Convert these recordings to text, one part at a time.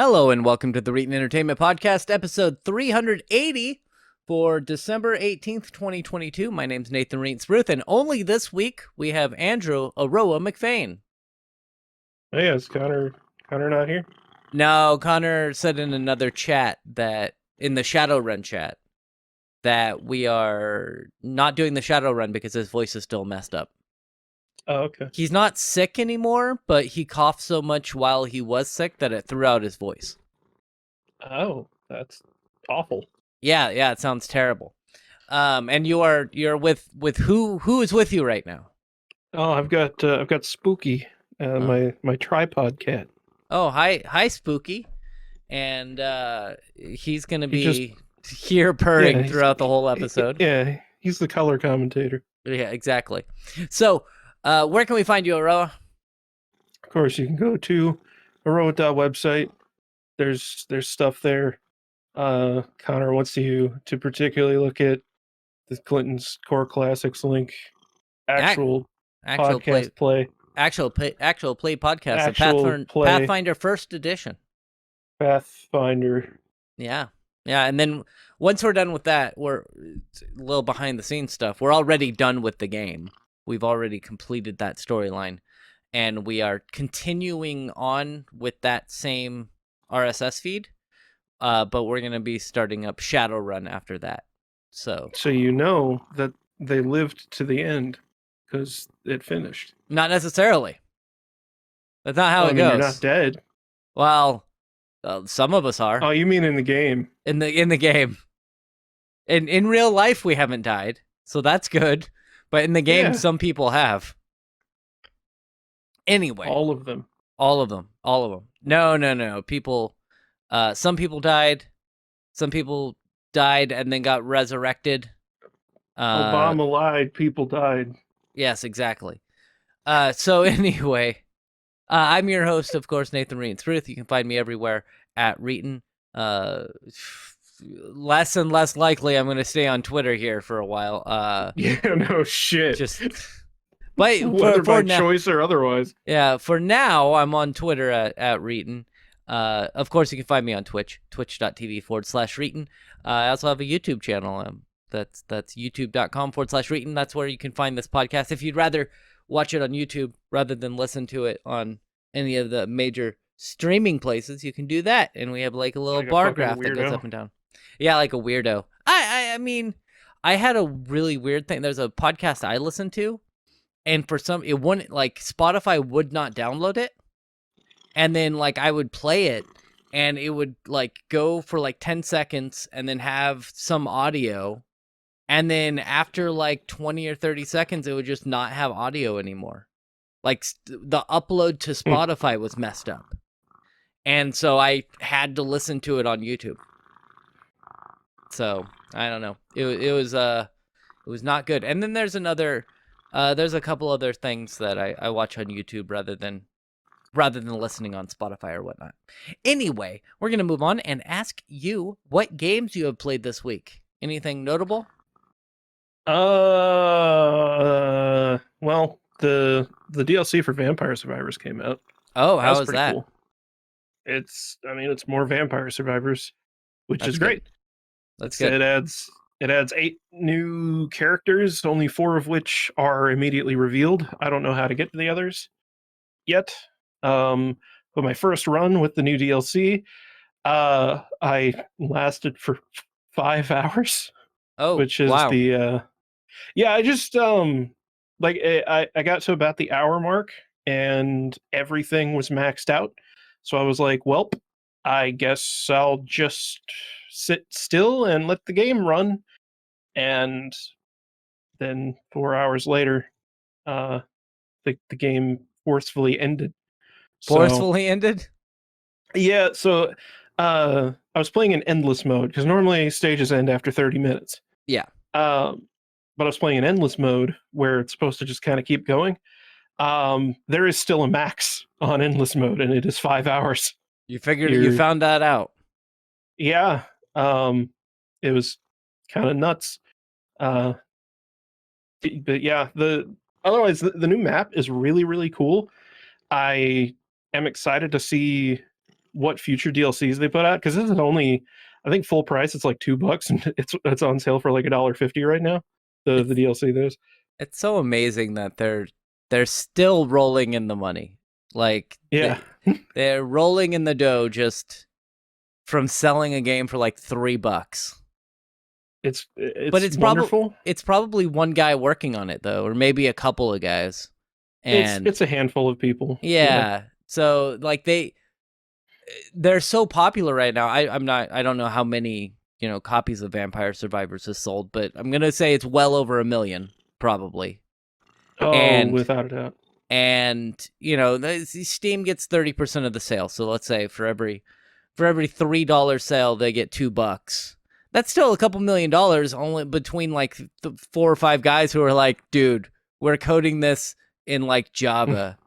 Hello and welcome to the Reetin Entertainment Podcast, episode 380 for December 18th, 2022. My name's Nathan Reitz-Ruth, and only this week we have Andrew Aroa McFain. Hey, is Connor not here? No, Connor said in another chat that, in the Shadowrun chat, that we are not doing the Shadowrun because his voice is still messed up. Oh, okay. He's not sick anymore, but he coughed so much while he was sick that it threw out his voice. Oh, that's awful. Yeah, it sounds terrible. And you're with who is with you right now? Oh, I've got Spooky, my tripod cat. Oh, hi, Spooky, and he's gonna be here purring throughout the whole episode. Yeah, he's the color commentator. Yeah, exactly. So, where can we find you, Aroa? Of course, you can go to Aroa.website. There's stuff there. Connor wants you to particularly look at the Clinton's Core Classics link. Actual podcast play. Actual play podcast. Actual play. Pathfinder First Edition. Pathfinder. Yeah. And then once we're done with that, we're a little behind the scenes stuff. We're already done with the game. We've already completed that storyline, and we are continuing on with that same RSS feed. But we're gonna be starting up Shadowrun after that. So you know that they lived to the end because it finished. Not necessarily. That's not how it goes. You're not dead. Well, some of us are. Oh, you mean in the game? In the game. In real life, we haven't died, so that's good. But in the game, some people have. Anyway, all of them. No. People. Some people died. Some people died and then got resurrected. Obama lied. People died. Yes, exactly. So anyway, I'm your host, of course, Nathan Reitz-Ruth. You can find me everywhere at Reetin. Less and less likely I'm going to stay on Twitter here for a while. Yeah, no shit. But whether by choice or otherwise. Yeah, for now, I'm on Twitter at Reetin. Of course, you can find me on Twitch, twitch.tv/Reetin. I also have a YouTube channel. That's youtube.com/Reetin. That's where you can find this podcast. If you'd rather watch it on YouTube rather than listen to it on any of the major streaming places, you can do that. And we have like a little bar graph that goes up and down. Yeah, like a weirdo. I mean, I had a really weird thing. There's a podcast I listened to, and for some, it wouldn't, like, Spotify would not download it. And then, like, I would play it, and it would, like, go for, like, 10 seconds and then have some audio. And then after, like, 20 or 30 seconds, it would just not have audio anymore. Like, the upload to Spotify was messed up. And so I had to listen to it on YouTube. So, I don't know. It was not good. And then there's a couple other things that I watch on YouTube rather than listening on Spotify or whatnot. Anyway, we're going to move on and ask you what games you have played this week. Anything notable? Well, the DLC for Vampire Survivors came out. Oh, how was that? Cool. It's more Vampire Survivors, which is great. That's good. It adds 8 new characters, only 4 of which are immediately revealed. I don't know how to get to the others yet. But my first run with the new DLC, I lasted for 5 hours. Oh, which is wow. I just I got to about the hour mark and everything was maxed out. So I was like, well, I guess I'll just sit still and let the game run. And then 4 hours later, the game forcefully ended. Ended? Yeah, so I was playing in endless mode because normally stages end after 30 minutes. Yeah. But I was playing in endless mode where it's supposed to just kind of keep going. There is still a max on endless mode, and it is 5 hours. You found that out. Yeah. It was kind of nuts. But yeah, otherwise the new map is really, really cool. I am excited to see what future DLCs they put out, because this is only, I think full price it's like $2 and it's on sale for like $1.50 right now. The It's DLC there's. it's so amazing that they're still rolling in the money. Like Yeah, they're rolling in the dough just from selling a game for like $3. But it's wonderful. it's probably one guy working on it though, or maybe a couple of guys. And It's a handful of people. Yeah. yeah, so like they're so popular right now. I don't know how many, copies of Vampire Survivors has sold, but I'm going to say it's well over 1 million probably. Oh, And without a doubt. Steam gets 30% of the sale. So let's say for every $3 sale they get $2. That's still a couple $1 million only between like 4 or 5 guys who are like, dude, we're coding this in like Java.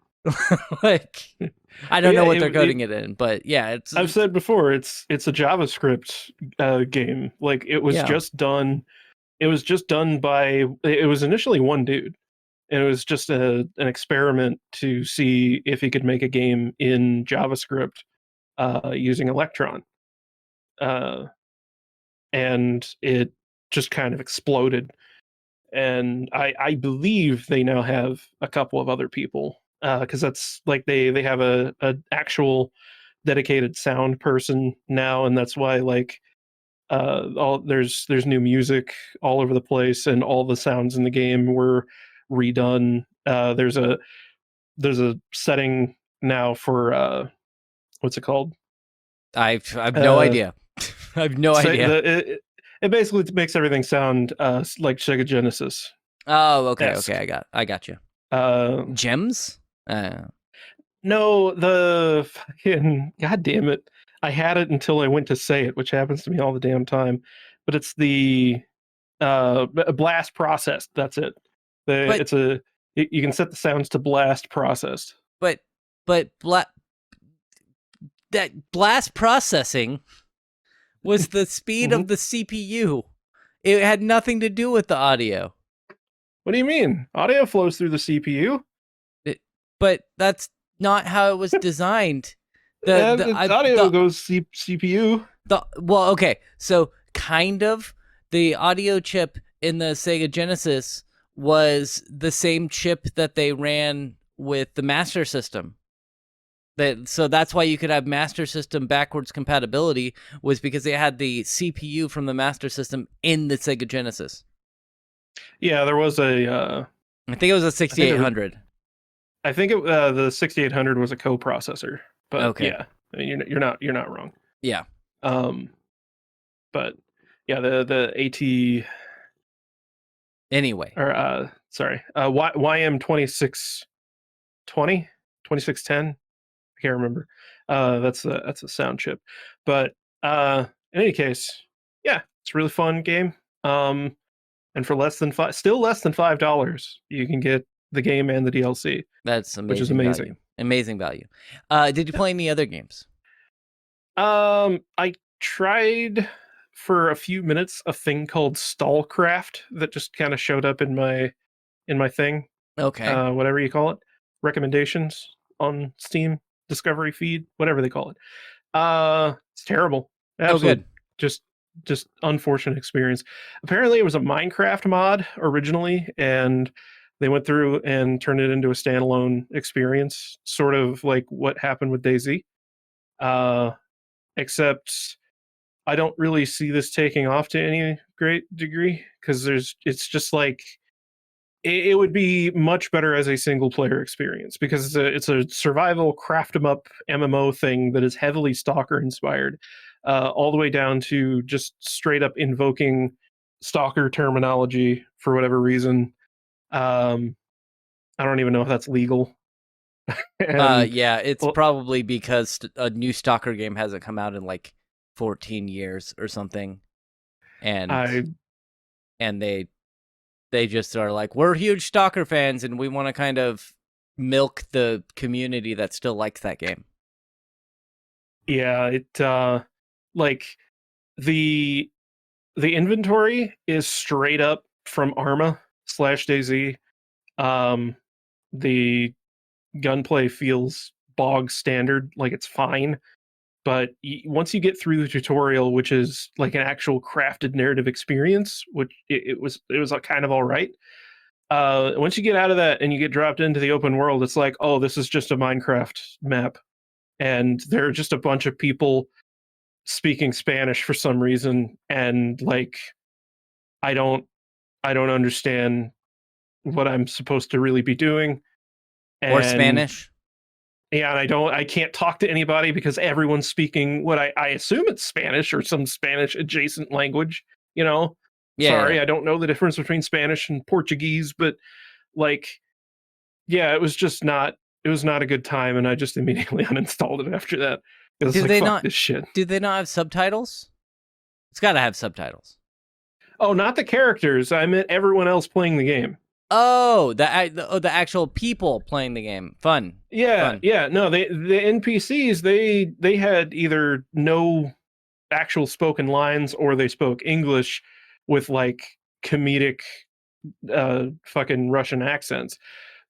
Like, I don't Yeah, know what they're coding it in, but yeah, I've said before, it's a JavaScript game. Like it was yeah. just done. It was just done by. It was initially one dude, and it was just an experiment to see if he could make a game in JavaScript using Electron, uh, and it just kind of exploded. And I believe they now have a couple of other people, because that's like they have a actual dedicated sound person now, and that's why like all there's new music all over the place, and all the sounds in the game were redone. There's a setting now for what's it called? I've no Uh, idea. I have no say idea. it basically makes everything sound like Sega Genesis Oh, okay, esque. I got you. Uh, Gems? no, the fucking god damn it! I had it until I went to say it, which happens to me all the damn time. But it's the blast processed. That's it. but It's a you can set the sounds to blast processed. but but that blast processing was the speed Hmm. of the CPU. It had nothing to do with the audio. What do you mean? Audio flows through the CPU. It, but that's not how it was designed. The And the I, audio goes CPU. well, okay, so kind of the audio chip in the Sega Genesis was the same chip that they ran with the Master System. So that's why you could have Master System backwards compatibility, was because they had the CPU from the Master System in the Sega Genesis. Yeah, there was a. I think it was a I think there was. 6800. The 6800 was a coprocessor, but Okay. yeah, I mean, you're not wrong. Yeah. Um, but yeah, the AT Anyway, or sorry, YM 2620 2610. I can't remember. That's a sound chip, but in any case, yeah, it's a really fun game. And for still less than $5, you can get the game and the DLC, that's which is amazing value. amazing. Amazing value. Did you play any other games? I tried for a few minutes a thing called Stallcraft that just kind of showed up in my thing, Okay. whatever you call it, recommendations on Steam, discovery feed, whatever they call it. It's terrible. Oh, Absolute, good. just just unfortunate experience. Apparently, it was a Minecraft mod originally, and they went through and turned it into a standalone experience, sort of like what happened with DayZ. Uh, except I don't really see this taking off to any great degree, because it's just like it would be much better as a single player experience, because it's a survival craft 'em up MMO thing that is heavily stalker inspired, all the way down to just straight up invoking stalker terminology for whatever reason. Um, I don't even know if that's legal. And Yeah, it's well, probably because a new Stalker game hasn't come out in like 14 years or something, and I they just are like, we're huge Stalker fans, and we want to kind of milk the community that still likes that game. yeah, it like the the inventory is straight up from Arma slash DayZ. Um, the gunplay feels bog standard, like it's fine. But once you get through the tutorial, which is like an actual crafted narrative experience, which it was like kind of all right. Once you get out of that and you get dropped into the open world, it's like, oh, this is just a Minecraft map, and there are just a bunch of people speaking Spanish for some reason, and like I don't I don't understand what I'm supposed to really be doing, Or and Spanish. yeah, and I can't talk to anybody because everyone's speaking what I assume it's Spanish or some Spanish adjacent language. You know, Yeah, yeah. sorry, I don't know the difference between Spanish and Portuguese, but like, yeah, it was not a good time, and I just immediately uninstalled it after that because it's Do like they fuck not? this shit. Do they not have subtitles? It's got to have subtitles. Oh, not the characters. I meant everyone else playing the game. Oh, the actual people playing the game. Fun, Yeah, fun. yeah. No, the NPCs they had either no actual spoken lines or they spoke English with like comedic fucking Russian accents.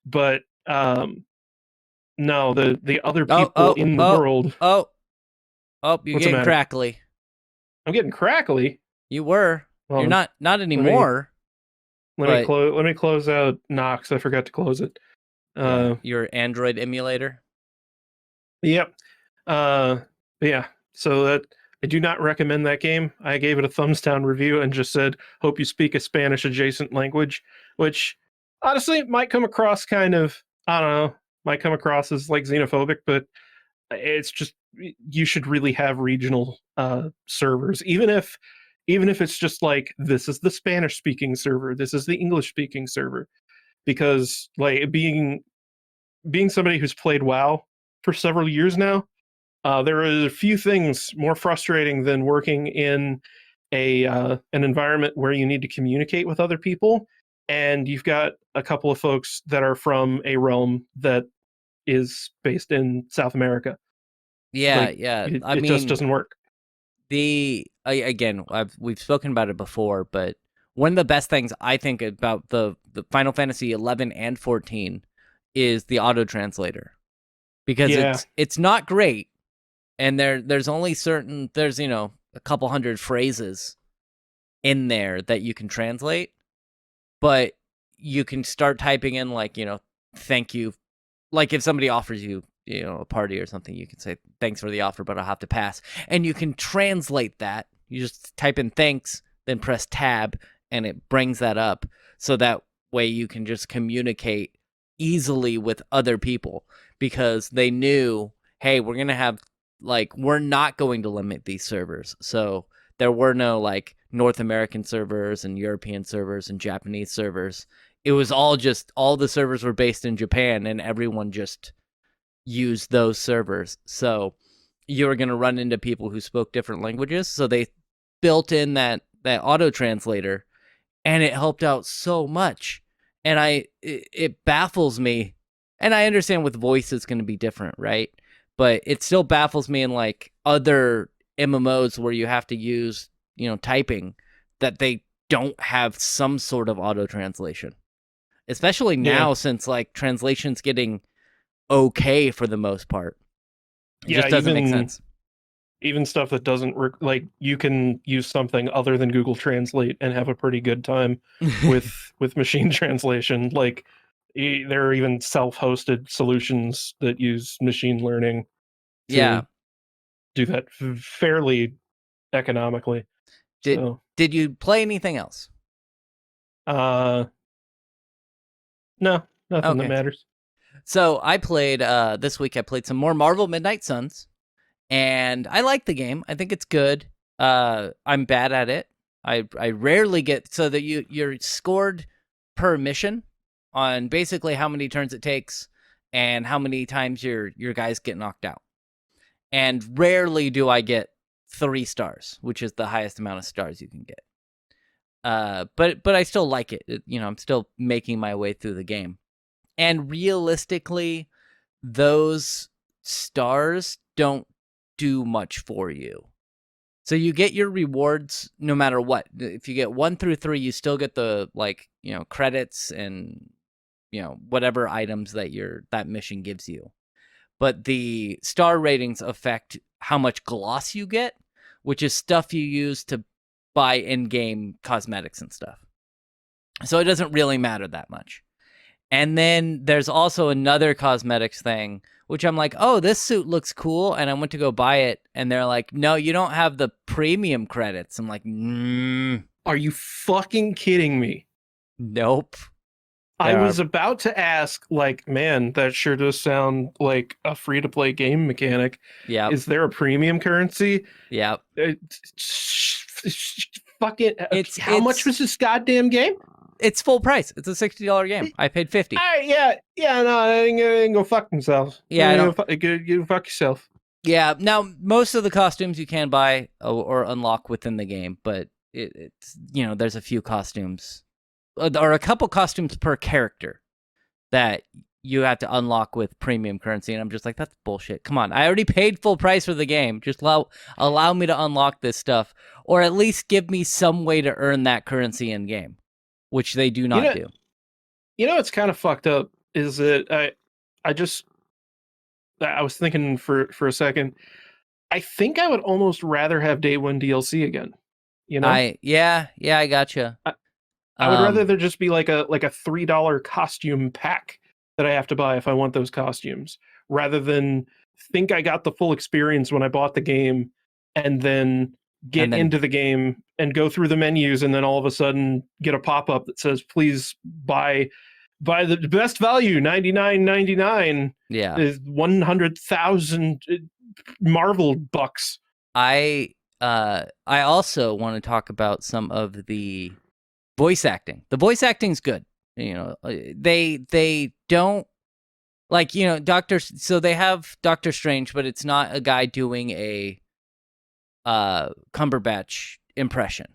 But no, the other Oh, people oh, in the oh, world. oh, oh! You're What's the getting matter? crackly. I'm getting crackly. You were. Hold You're on. not Let me anymore. But let me close out Nox. I forgot to close it. yeah, Uh your Android emulator. yep. Uh yeah. So that I do not recommend that game. I gave it a thumbs down review and just said, hope you speak a Spanish adjacent language, which honestly might come across kind of, I don't know, might come across as like xenophobic, but it's just you should really have regional servers, even if it's just like this is the Spanish speaking server, this is the English speaking server, because like being somebody who's played WoW for several years now, there are a few things more frustrating than working in a an environment where you need to communicate with other people, and you've got a couple of folks that are from a realm that is based in South America. Yeah, Like yeah. I it just mean, doesn't work. again, we've spoken about it before, but one of the best things I think about the Final Fantasy 11 and 14 is the auto translator, because Yeah, it's not great, and there's only certain there's a couple hundred phrases in there that you can translate, but you can start typing in like thank you, like if somebody offers you a party or something, you can say thanks for the offer, but I'll have to pass, and you can translate that. You just type in thanks, then press tab, and it brings that up, so that way you can just communicate easily with other people, because they knew, hey, we're not going to limit these servers. So there were no like North American servers and European servers and Japanese servers. It was all the servers were based in Japan, and everyone just used those servers. So you were going to run into people who spoke different languages. So they built in that auto translator, and it helped out so much. And it baffles me, and I understand with voice it's going to be different, right? But it still baffles me in like other MMOs where you have to use typing, that they don't have some sort of auto translation, especially yeah, now since like translation's getting okay for the most part. It yeah. just doesn't make sense. Even stuff that doesn't work, like you can use something other than Google Translate and have a pretty good time with machine translation. Like there are even self-hosted solutions that use machine learning Yeah. to do that fairly economically. Did So, did you play anything else? uh, no, nothing that Okay. matters. So I played this week. I played some more Marvel Midnight Suns, and I like the game. I think it's good. I'm bad at it. I rarely get, so that you're scored per mission on basically how many turns it takes and how many times your guys get knocked out. And rarely do I get 3 stars, which is the highest amount of stars you can get. But I still like it. I'm still making my way through the game. And realistically, those stars don't do much for you. So you get your rewards no matter what. If you get 1 through 3, you still get the credits and whatever items that that mission gives you. But the star ratings affect how much gloss you get, which is stuff you use to buy in-game cosmetics and stuff. So it doesn't really matter that much. And then there's also another cosmetics thing, which I'm like, oh, this suit looks cool. And I went to go buy it. And they're like, no, you don't have the premium credits. I'm like, Are you fucking kidding me? Nope. I was about to ask, like, man, that sure does sound like a free-to-play game mechanic. Yeah. Is there a premium currency? Yeah. Fuck it. How much was this goddamn game? It's full price. It's a $60 game. I paid $50. Yeah, no, I ain't gonna fuck themselves. Yeah, go fuck yourself. Yeah, now most of the costumes you can buy or unlock within the game, but it's there's a few costumes, or a couple costumes per character that you have to unlock with premium currency, and I'm just like, that's bullshit. Come on, I already paid full price for the game. Just allow me to unlock this stuff, or at least give me some way to earn that currency in game, which they do not do. It's kind of fucked up. Is that I was thinking for a second. I think I would almost rather have day one DLC again. I gotcha. I would rather there just be like a $3 costume pack that I have to buy if I want those costumes, rather than think I got the full experience when I bought the game and then get into the game and go through the menus and then all of a sudden get a pop-up that says, please buy the best value, $99.99. Yeah. Is 100,000 Marvel bucks. I also want to talk about some of the voice acting. The voice acting's good. They don't so they have Doctor Strange, but it's not a guy doing a Cumberbatch impression.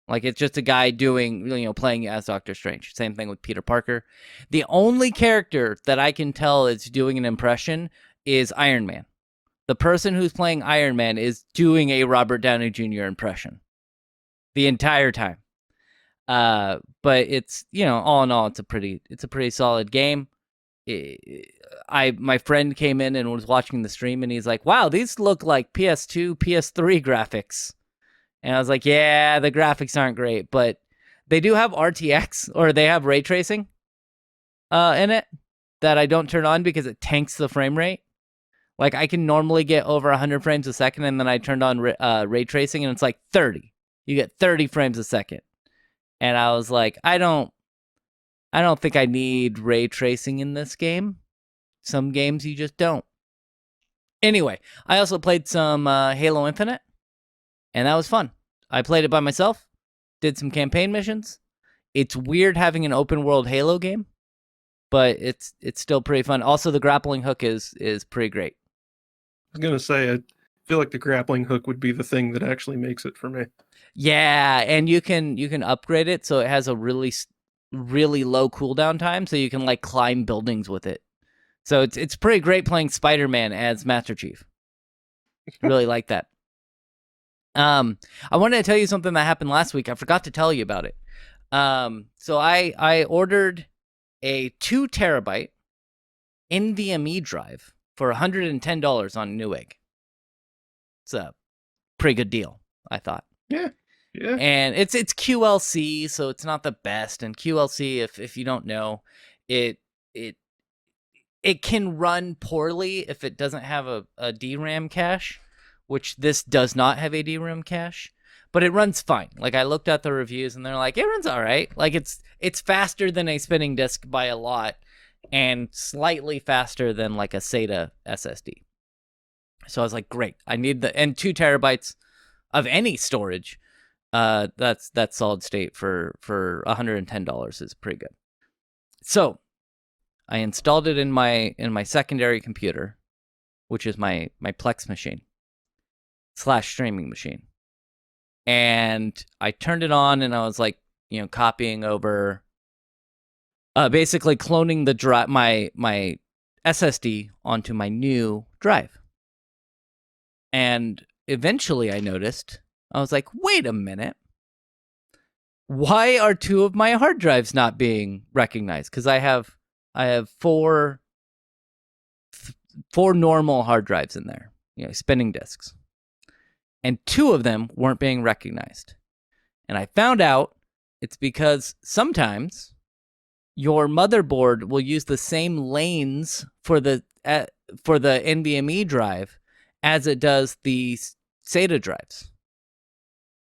Like, it's just a guy doing, playing as Doctor Strange. Same thing with Peter Parker. The only character that I can tell is doing an impression is Iron Man. The person who's playing Iron Man is doing a Robert Downey Jr. impression the entire time. But it's, all in all, it's a pretty solid game. My friend came in and was watching the stream, and he's like, wow, these look like PS2, PS3 graphics. And I was like, yeah, the graphics aren't great, but they do have RTX, or they have ray tracing in it that I don't turn on because it tanks the frame rate. Like, I can normally get over 100 frames a second, and then I turned on ray tracing, and it's like 30. You get 30 frames a second. And I was like, I don't think I need ray tracing in this game. Some games you just don't. Anyway, I also played some Halo Infinite, and that was fun. I played it by myself, did some campaign missions. It's weird having an open world Halo game, but it's still pretty fun. Also, the grappling hook is pretty great. I was gonna say, I feel like the grappling hook would be the thing that actually makes it for me. Yeah, and you can upgrade it so it has a really low cooldown time, so you can like climb buildings with it. So it's pretty great playing Spider-Man as Master Chief. Really like that. I wanted to tell you something that happened last week. I forgot to tell you about it. So I ordered a 2 terabyte NVMe drive for $110 on Newegg. It's a pretty good deal, I thought. Yeah. And it's QLC, so it's not the best. And QLC, if you don't know, it can run poorly if it doesn't have a DRAM cache, which this does not have a DRAM cache, but it runs fine. Like, I looked at the reviews and they're like, it runs all right. Like, it's faster than a spinning disk by a lot, and slightly faster than like a SATA SSD. So I was like, great. I need and 2 terabytes of any storage. That's solid state for $110 is pretty good. So I installed it in my secondary computer, which is my Plex machine / streaming machine. And I turned it on, and I was like, copying over, basically cloning the drive, my SSD onto my new drive. And eventually I noticed, I was like, wait a minute. Why are 2 of my hard drives not being recognized? Because I have 4 normal hard drives in there. spinning discs, and 2 of them weren't being recognized. And I found out it's because sometimes your motherboard will use the same lanes for the NVMe drive as it does the SATA drives.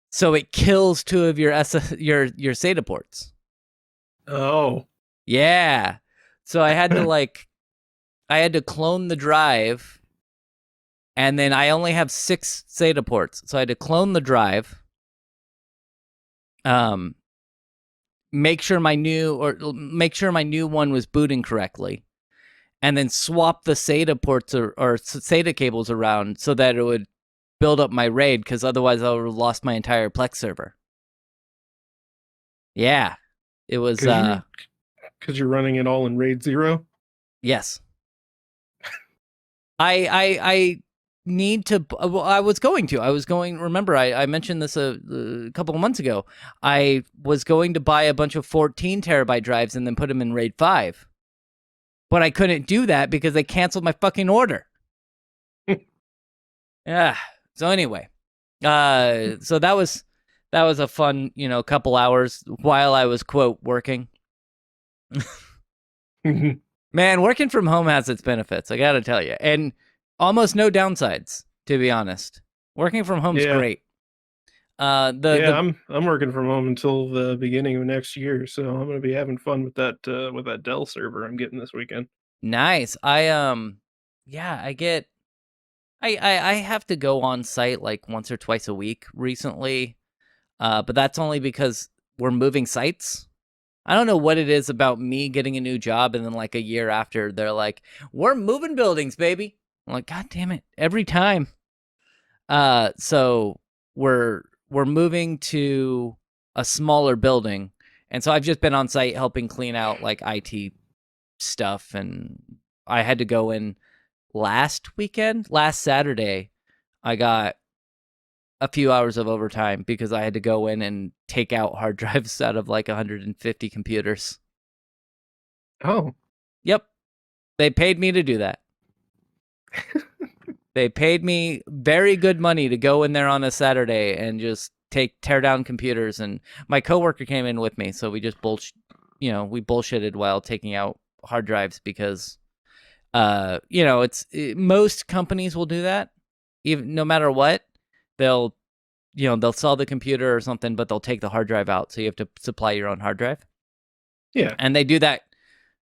So it kills 2 of your your SATA ports. Oh. Yeah. So I had to clone the drive, and then I only have 6 SATA ports. So I had to clone the drive. Make sure my new one was booting correctly, and then swap the SATA ports or SATA cables around so that it would build up my RAID, because otherwise I would have lost my entire Plex server. Yeah, it was. Because you're running it all in RAID 0? Yes. I need to. Well, I was going. Remember, I mentioned this a couple of months ago. I was going to buy a bunch of 14 terabyte drives and then put them in RAID 5. But I couldn't do that because they canceled my fucking order. Yeah. So anyway, so that was a fun, couple hours while I was, quote, working. Man, working from home has its benefits, I gotta tell you, and almost no downsides, to be honest. Working from home's great. I'm working from home until the beginning of next year, so I'm gonna be having fun with that Dell server I'm getting this weekend. Nice. I have to go on site like once or twice a week recently, but that's only because we're moving sites. I don't know what it is about me getting a new job, and then like a year after, they're like, "We're moving buildings, baby." I'm like, "God damn it!" Every time. So we're moving to a smaller building, and so I've just been on site helping clean out like IT stuff, and I had to go in last Saturday. I got a few hours of overtime because I had to go in and take out hard drives out of like 150 computers. Oh. Yep. They paid me to do that. They paid me very good money to go in there on a Saturday and just tear down computers. And my coworker came in with me, so we just we bullshitted while taking out hard drives because, most companies will do that, even no matter what. They'll sell the computer or something, but they'll take the hard drive out, so you have to supply your own hard drive. Yeah. And they do that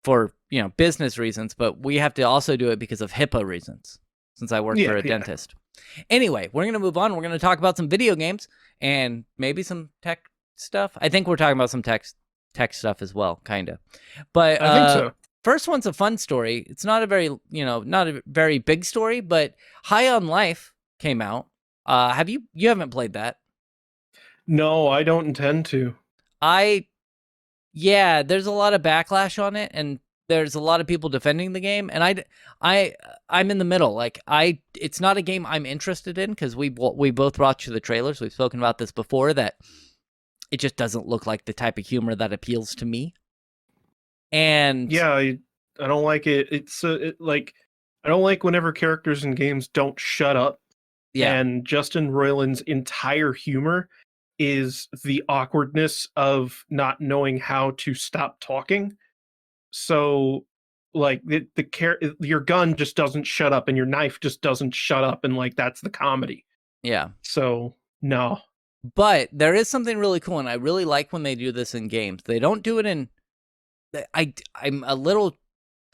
for, business reasons, but we have to also do it because of HIPAA reasons, since I work for a dentist. Anyway, we're going to move on. We're going to talk about some video games and maybe some tech stuff. I think we're talking about some tech stuff as well, kind of. But I think so. First one's a fun story. It's not a very, not a very big story, but High on Life came out. You haven't played that? No, I don't intend to. There's a lot of backlash on it, and there's a lot of people defending the game, and I'm in the middle. Like, it's not a game I'm interested in because we both watched the trailers. We've spoken about this before, that it just doesn't look like the type of humor that appeals to me. And yeah, I don't like it. It's like, I don't like whenever characters in games don't shut up. Yeah. And Justin Roiland's entire humor is the awkwardness of not knowing how to stop talking. So, like, your gun just doesn't shut up, and your knife just doesn't shut up, and like that's the comedy. Yeah. So no. But there is something really cool, and I really like when they do this in games. They don't do it in. I'm a little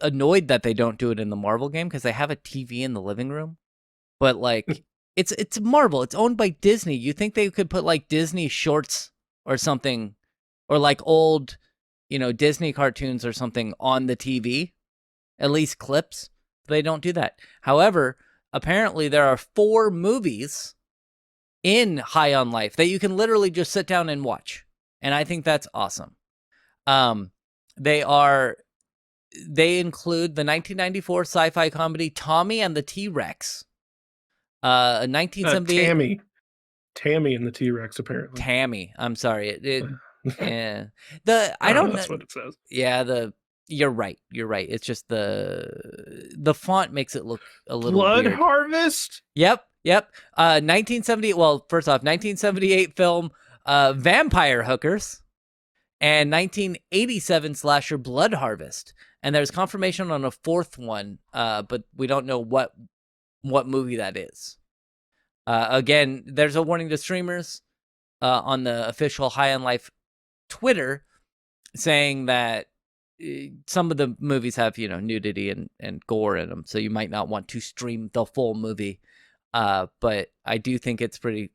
annoyed that they don't do it in the Marvel game because they have a TV in the living room, but like. It's Marvel. It's owned by Disney. You think they could put like Disney shorts or something, or like old, Disney cartoons or something on the TV, at least clips. They don't do that. However, apparently there are 4 movies in High on Life that you can literally just sit down and watch, and I think that's awesome. They include the 1994 sci-fi comedy Tommy and the T-Rex. 1978. Tammy and the T-Rex, apparently. Tammy. I'm sorry. Yeah. I don't know. That's what it says. Yeah. You're right. You're right. It's just the font makes it look a little Blood weird. Harvest. Yep. Yep. 1970. Well, first off, 1978 film Vampire Hookers, and 1987 slasher Blood Harvest. And there's confirmation on a fourth one, but we don't know what movie that is. Again, there's a warning to streamers on the official High on Life Twitter saying that some of the movies have, nudity and gore in them, so you might not want to stream the full movie. But I do think it's pretty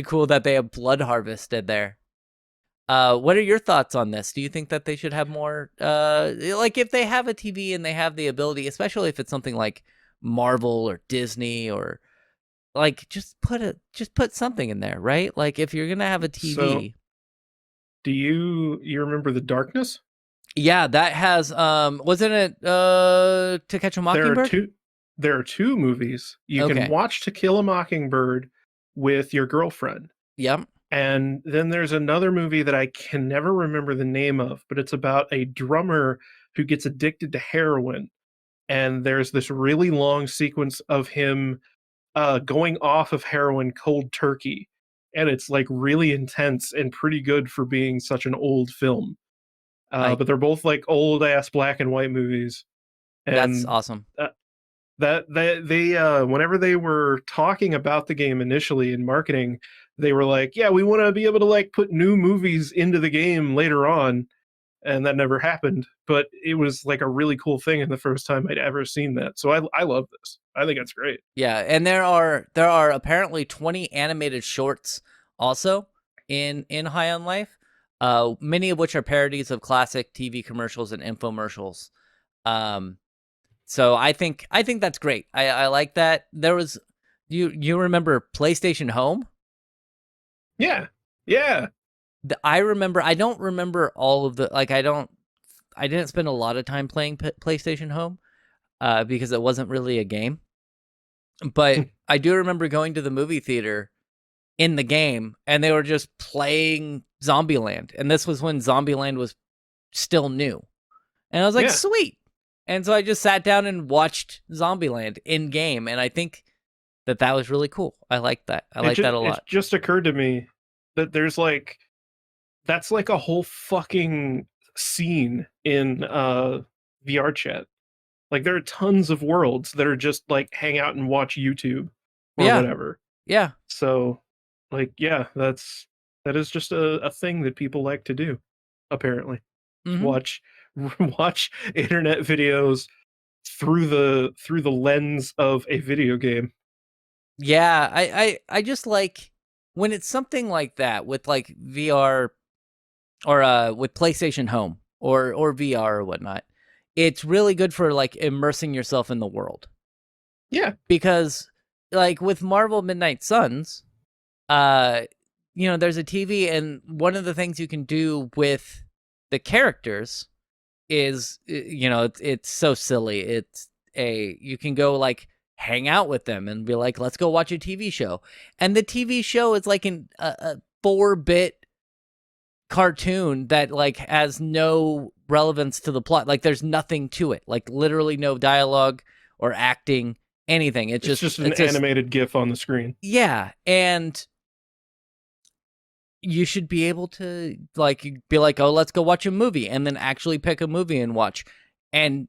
cool that they have Blood Harvest in there. What are your thoughts on this? Do you think that they should have more, like if they have a TV and they have the ability, especially if it's something like Marvel or Disney, or like just put something in there, right? Like if you're gonna have a TV. So, do you remember The Darkness? Yeah, that has wasn't it To Catch a Mockingbird? There are two movies. You can watch To Kill a Mockingbird with your girlfriend. Yep. And then there's another movie that I can never remember the name of, but it's about a drummer who gets addicted to heroin. And there's this really long sequence of him going off of heroin cold turkey. And it's like really intense and pretty good for being such an old film. But they're both like old ass black and white movies. And that's awesome. That they whenever they were talking about the game initially in marketing, they were like, yeah, we want to be able to like put new movies into the game later on, and that never happened. But it was like a really cool thing, and the first time I'd ever seen that. So I love this. I think it's great. Yeah, and there are apparently 20 animated shorts also in High on Life, many of which are parodies of classic TV commercials and infomercials. So I think that's great. I like that. There was you remember PlayStation Home? Yeah. I remember. I don't remember all of the like. I didn't spend a lot of time playing PlayStation Home, because it wasn't really a game. But I do remember going to the movie theater in the game, and they were just playing Zombieland, and this was when Zombieland was still new, and I was like, sweet. And so I just sat down and watched Zombieland in game, and I think that was really cool. I like that. I like that a lot. It just occurred to me that there's like, that's like a whole fucking scene in VR chat. Like there are tons of worlds that are just like hang out and watch YouTube or whatever. Yeah. So like, yeah, that is just a thing that people like to do, apparently. Mm-hmm. Watch internet videos through the lens of a video game. Yeah, I just like when it's something like that with like VR or with PlayStation Home or VR or whatnot. It's really good for like immersing yourself in the world. Yeah, because like with Marvel Midnight Suns, there's a TV, and one of the things you can do with the characters is, it's so silly. You can go like hang out with them and be like, let's go watch a TV show. And the TV show is like a 4-bit cartoon that like has no relevance to the plot. Like there's nothing to it. Like literally no dialogue or acting, anything. It's just an animated GIF on the screen. Yeah, and you should be able to like be like, oh, let's go watch a movie, and then actually pick a movie and watch. And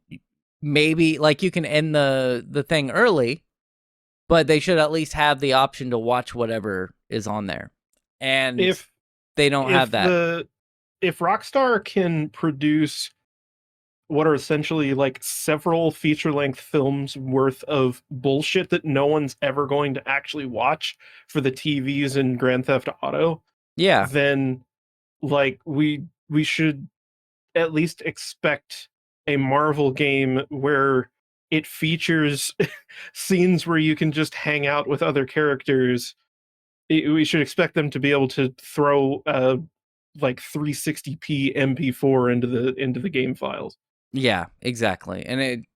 maybe like you can end the thing early, but they should at least have the option to watch whatever is on there. And if they don't have that, if Rockstar can produce what are essentially like several feature-length films worth of bullshit that no one's ever going to actually watch for the TVs in Grand Theft Auto, then like we should at least expect a Marvel game where it features scenes where you can just hang out with other characters. We should expect them to be able to throw like 360p MP4 into the game files. Yeah, exactly. And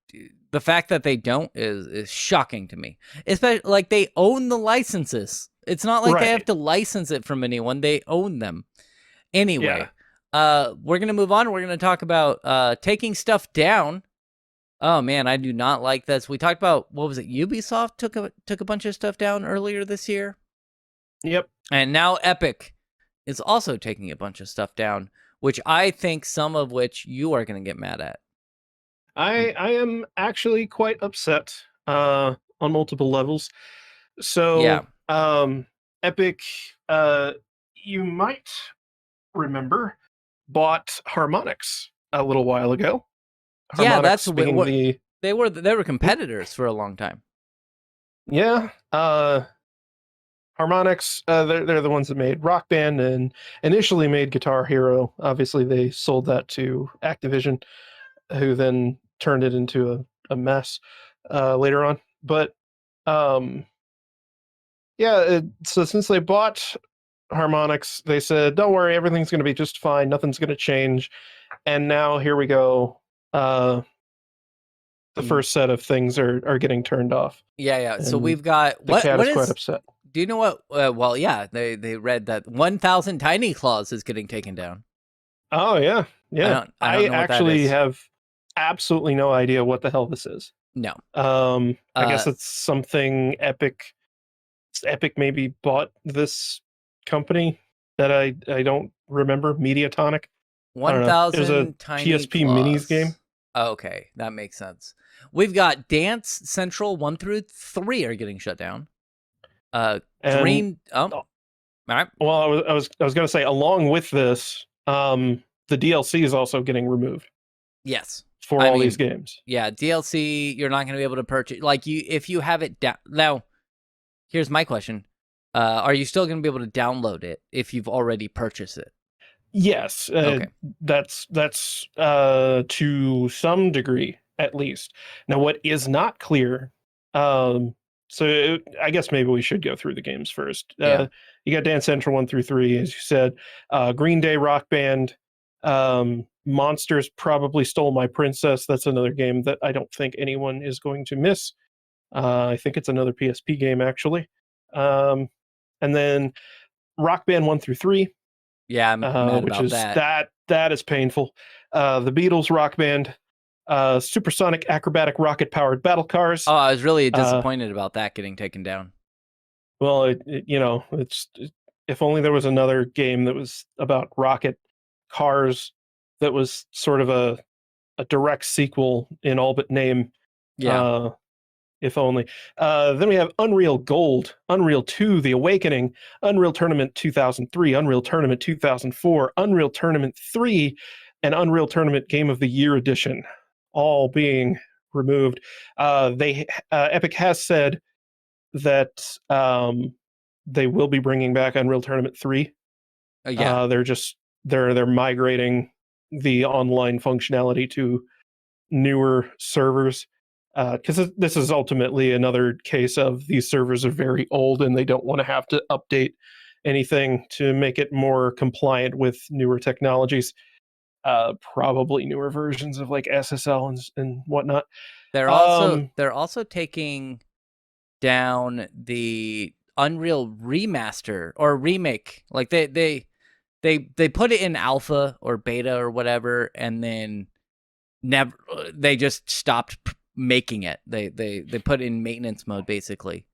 the fact that they don't is shocking to me. Especially like they own the licenses. It's not like they have to license it from anyone. They own them. Anyway, We're gonna move on. We're gonna talk about taking stuff down. Oh man, I do not like this. We talked about, what was it? Ubisoft took a bunch of stuff down earlier this year, Yep. and now Epic is also taking a bunch of stuff down, which I think some of which you are gonna get mad at. I am actually quite upset on multiple levels. Yeah, So, Epic, you might remember, bought Harmonix a little while ago. yeah, that's Harmonix being what the they were competitors for a long time. yeah, Harmonix. They're the ones that made Rock Band and initially made Guitar Hero. Obviously, they sold that to Activision, who then turned it into a mess later on. But um, yeah, so since they bought Harmonix, they said, "Don't worry, everything's going to be just fine. Nothing's going to change." And now here we go. The Mm, first set of things are getting turned off, yeah, yeah. So and we've got the cat what is quite is? upset. Do you know what? Well, yeah, they read that 1,000 Tiny Claws is getting taken down. Oh yeah, yeah. I don't I know what that actually is. have absolutely no idea what the hell this is. No. I guess Uh, it's something Epic. Epic maybe bought this company that I don't remember. Mediatonic. I don't know. It was a 1,000 Tiny PSP Minis game. Claws. Okay, that makes sense. We've got Dance Central 1 through 3 are getting shut down. And Dream. Oh, all right. well, I was gonna say, along with this, the DLC is also getting removed Yes. for I all these mean, games. yeah, DLC. You're not going to be able to purchase. Like you, if you have it down now. Here's my question: are you still going to be able to download it if you've already purchased it? Yes, Okay. that's to some degree at least. Now, what is not clear, I guess maybe we should go through the games first. Yeah. You got Dance Central 1 through 3, as you said. Green Day, Rock Band, Monsters Probably Stole My Princess. That's another game that I don't think anyone is going to miss. I think it's another PSP game actually. Um, and then Rock Band 1 through 3, Yeah, I'm mad which about is that. that is painful. The Beatles, Rock Band, Supersonic Acrobatic Rocket Powered Battle Cars. Oh, I was really Uh, disappointed about that getting taken down. well, if only there was another game that was about rocket cars that was sort of a direct sequel in all but name. Yeah. Uh, if only. Then we have Unreal Gold, Unreal 2, The Awakening, Unreal Tournament 2003, Unreal Tournament 2004, Unreal Tournament 3, and Unreal Tournament Game of the Year Edition, all being removed. Epic has said that they will be bringing back Unreal Tournament 3. Yeah. They're migrating the online functionality to newer servers, because this is ultimately another case of these servers are very old and they don't want to have to update anything to make it more compliant with newer technologies. Probably newer versions of like SSL and whatnot. Um, They're also taking down the Unreal remaster or remake. Like they put it in alpha or beta or whatever, and then never they just stopped making it. They put it in maintenance mode basically,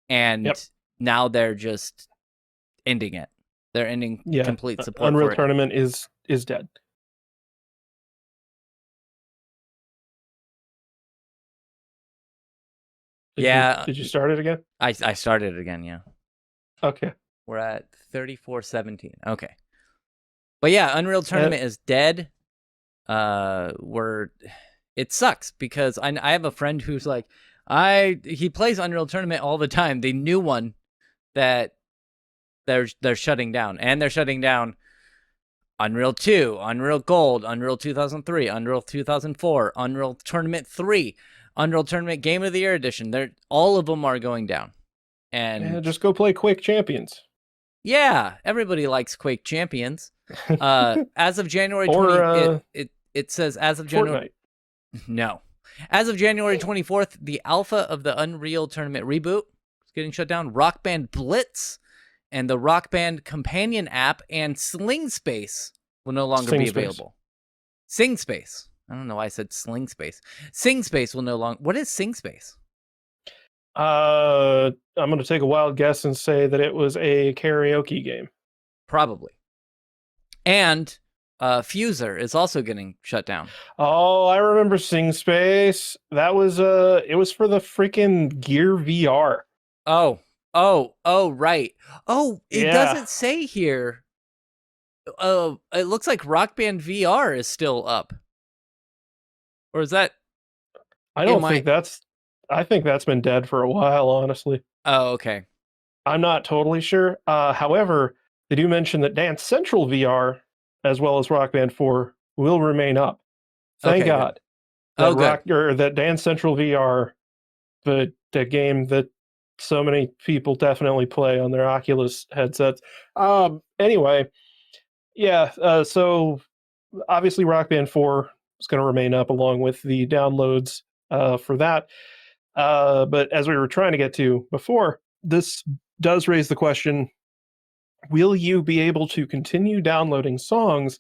and yep, now they're just ending it. They're ending yeah. complete support Unreal for it. Tournament is dead. Yeah, Did you start it again? I started it again. Yeah, Okay. we're at 34:17. Okay, but yeah, Unreal Uh, Tournament is dead. We're it sucks because I have a friend who's like he plays Unreal Tournament all the time. The new one that they're shutting down, and they're shutting down Unreal 2, Unreal Gold, Unreal 2003, Unreal 2004, Unreal Tournament 3, Unreal Tournament Game of the Year edition. They're all of them are going down. And just go play Quake Champions. yeah, everybody likes Quake Champions. As of January Or 20 it says as of January Fortnite. no. As of January 24th, the alpha of the Unreal Tournament reboot is getting shut down. Rock Band Blitz and the Rock Band companion app and Sling Space will no longer Sing be Space. available. Sing Space. I don't know why I said Sling Space. Sing Space will no longer. What is Sing Space? I'm going to take a wild guess and say that it was a karaoke game. Probably. And Fuser is also getting shut down. Oh, I remember Sing Space. That was it was for the freaking Gear VR. Oh, right. Oh, it Yeah. doesn't say here. It looks like Rock Band VR is still up. Or is that I in don't my think that's I think that's been dead for a while, honestly. Oh, okay. I'm not totally sure. However, they do mention that Dance Central VR, as well as Rock Band 4, will remain up. Thank Okay, good. God that Oh, good. that Dance Central VR, the game that so many people definitely play on their Oculus headsets. Anyway, yeah. So obviously, Rock Band 4 is going to remain up along with the downloads for that. But as we were trying to get to before, this does raise the question: will you be able to continue downloading songs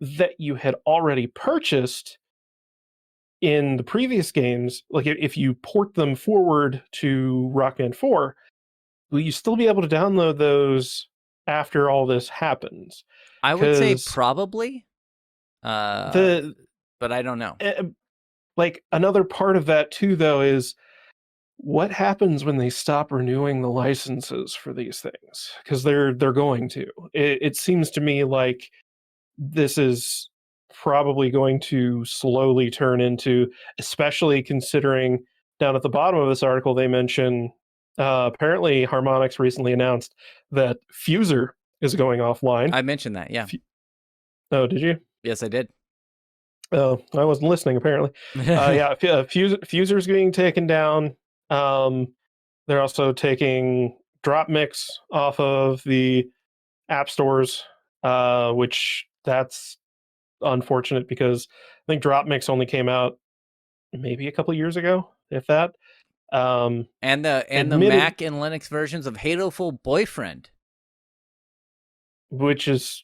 that you had already purchased in the previous games? Like if you port them forward to Rock Band 4, will you still be able to download those after all this happens? I would say Because probably. the But I don't know. like another part of that too, though, is what happens when they stop renewing the licenses for these things? Because they're going to. It seems to me like this is probably going to slowly turn into, especially considering down at the bottom of this article they mention apparently Harmonix recently announced that Fuser is going offline. I mentioned that, yeah. Oh, did you? Yes, I did. Oh, I wasn't listening apparently. Yeah, Fuser's being taken down. Um, they're also taking Drop Mix off of the app stores, which that's unfortunate because I think Drop Mix only came out maybe a couple years ago, if that. And the Admitted, Mac and Linux versions of Hateful Boyfriend. which is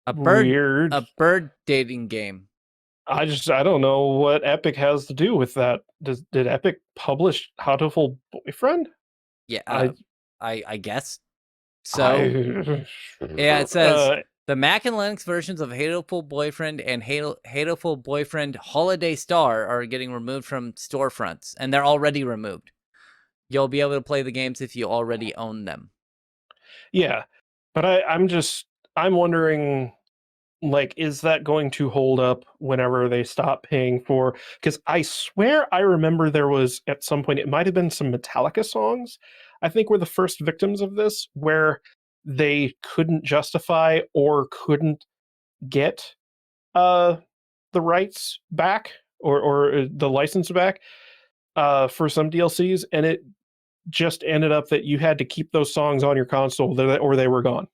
A weird. bird dating game. I don't know what Epic has to do with that. Did Epic publish Hatoful Boyfriend? Yeah, I I guess so. I Yeah, it says the Mac and Linux versions of Hateful Boyfriend and Hateful Boyfriend Holiday Star are getting removed from storefronts, and they're already removed. You'll be able to play the games if you already own them. yeah, but I'm wondering, like, is that going to hold up whenever they stop paying for? Because I swear I remember there was at some point, it might have been some Metallica songs, I think were the first victims of this, where they couldn't justify or couldn't get uh the rights back or the license back for some DLCs, and it just ended up that you had to keep those songs on your console or they were gone.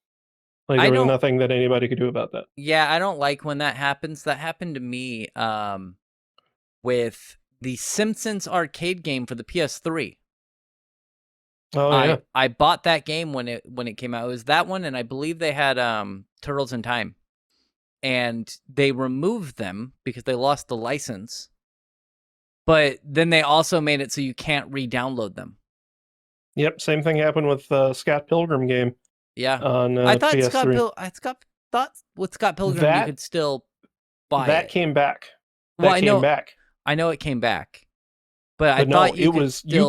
Like I there was don't. nothing that anybody could do about that. Yeah, I don't like when that happens. That happened to me with the Simpsons arcade game for the PS3. Oh yeah. I bought that game when it came out. It was that one, and I believe they had Turtles in Time, and they removed them because they lost the license. But then they also made it so you can't re-download them. Yep, same thing happened with Scott Pilgrim game Yeah, on I thought PS3. thought with Scott Pilgrim you That could still buy that it. came back. Well, That came back. I know it came back, but I But no, thought it you could was still.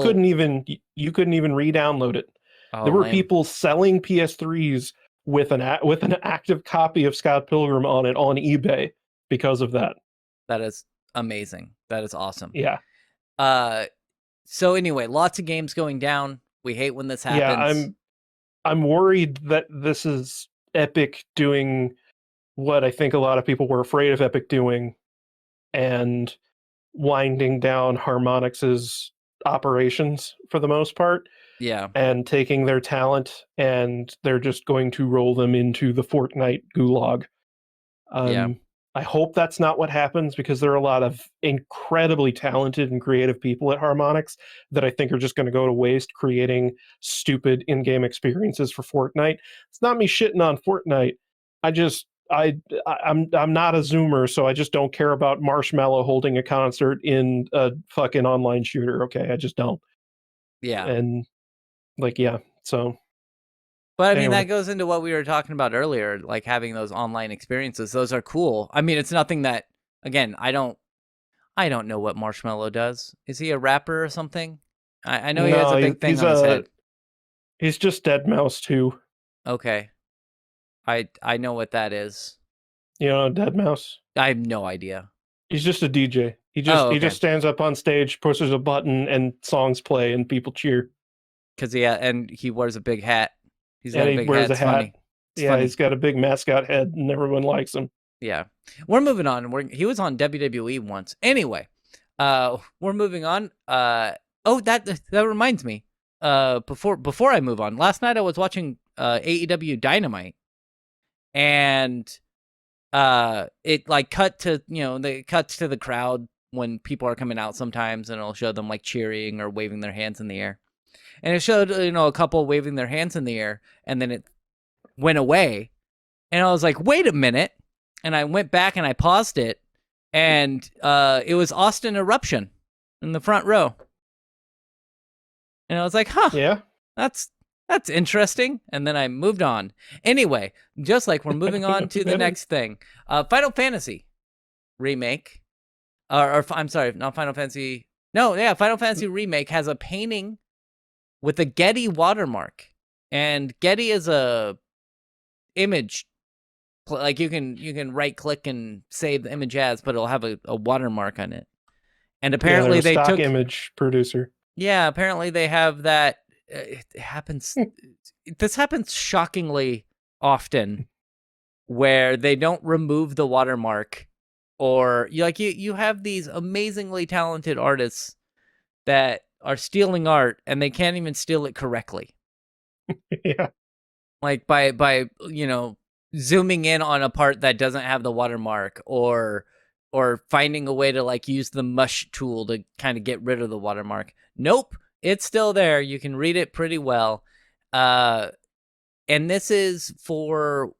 you couldn't even re-download it. Oh, There were lame. people selling PS3s with an active copy of Scott Pilgrim on it on eBay because of that. That is amazing. That is awesome. Yeah. So anyway, lots of games going down. We hate when this Yeah, happens. I'm worried that this is Epic doing what I think a lot of people were afraid of Epic doing and winding down Harmonix's operations for the most part Yeah. and taking their talent and they're just going to roll them into the Fortnite gulag. Yeah. I hope that's not what happens because there are a lot of incredibly talented and creative people at Harmonix that I think are just going to go to waste creating stupid in-game experiences for Fortnite. It's not me shitting on Fortnite. I'm not a Zoomer, so I just don't care about Marshmallow holding a concert in a fucking online shooter. Okay, I just don't. Yeah. And like, yeah. So But I mean, that anyway, goes into what we were talking about earlier, like having those online experiences. Those are cool. I mean, it's nothing that, again, I don't know what Marshmallow does. Is he a rapper or something? I know he has a no, big thing on his head. he's just Dead Mouse too. Okay. I know what that is. You know, Dead Mouse. I have no idea. He's just a DJ. Oh, He okay. just stands up on stage, pushes a button, and songs play, and people cheer. Cause yeah, and he wears a big hat. He's got And a he big hat. wears a It's hat. funny. It's Yeah, funny. he's got a big mascot head, and everyone likes him. Yeah. We're moving on. He was on WWE once. Anyway, we're moving on. Oh, that reminds me. Before I move on, last night I was watching AEW Dynamite, and it like cut to, they cuts to the crowd when people are coming out sometimes, and it'll show them like cheering or waving their hands in the air. And it showed, a couple waving their hands in the air, and then it went away. And I was like, wait a minute. And I went back and I paused it, and it was Austin Eruption in the front row. And I was like, huh, Yeah. that's interesting. And then I moved on. Anyway, just like we're moving on to the next thing. Final Fantasy remake. Or I'm sorry, not Final Fantasy. No, yeah, Final Fantasy remake has a painting with a Getty watermark. And Getty is a image, like you can right click and save the image as, but it'll have a watermark on it. And Yeah, they're apparently a they stock took, image producer. yeah, apparently they have that. It happens. This happens shockingly often, where they don't remove the watermark, or you have these amazingly talented artists that are stealing art and they can't even steal it correctly. Yeah. Like by zooming in on a part that doesn't have the watermark, or finding a way to like use the mush tool to kind of get rid of the watermark. Nope, it's still there. You can read it pretty well. And this is for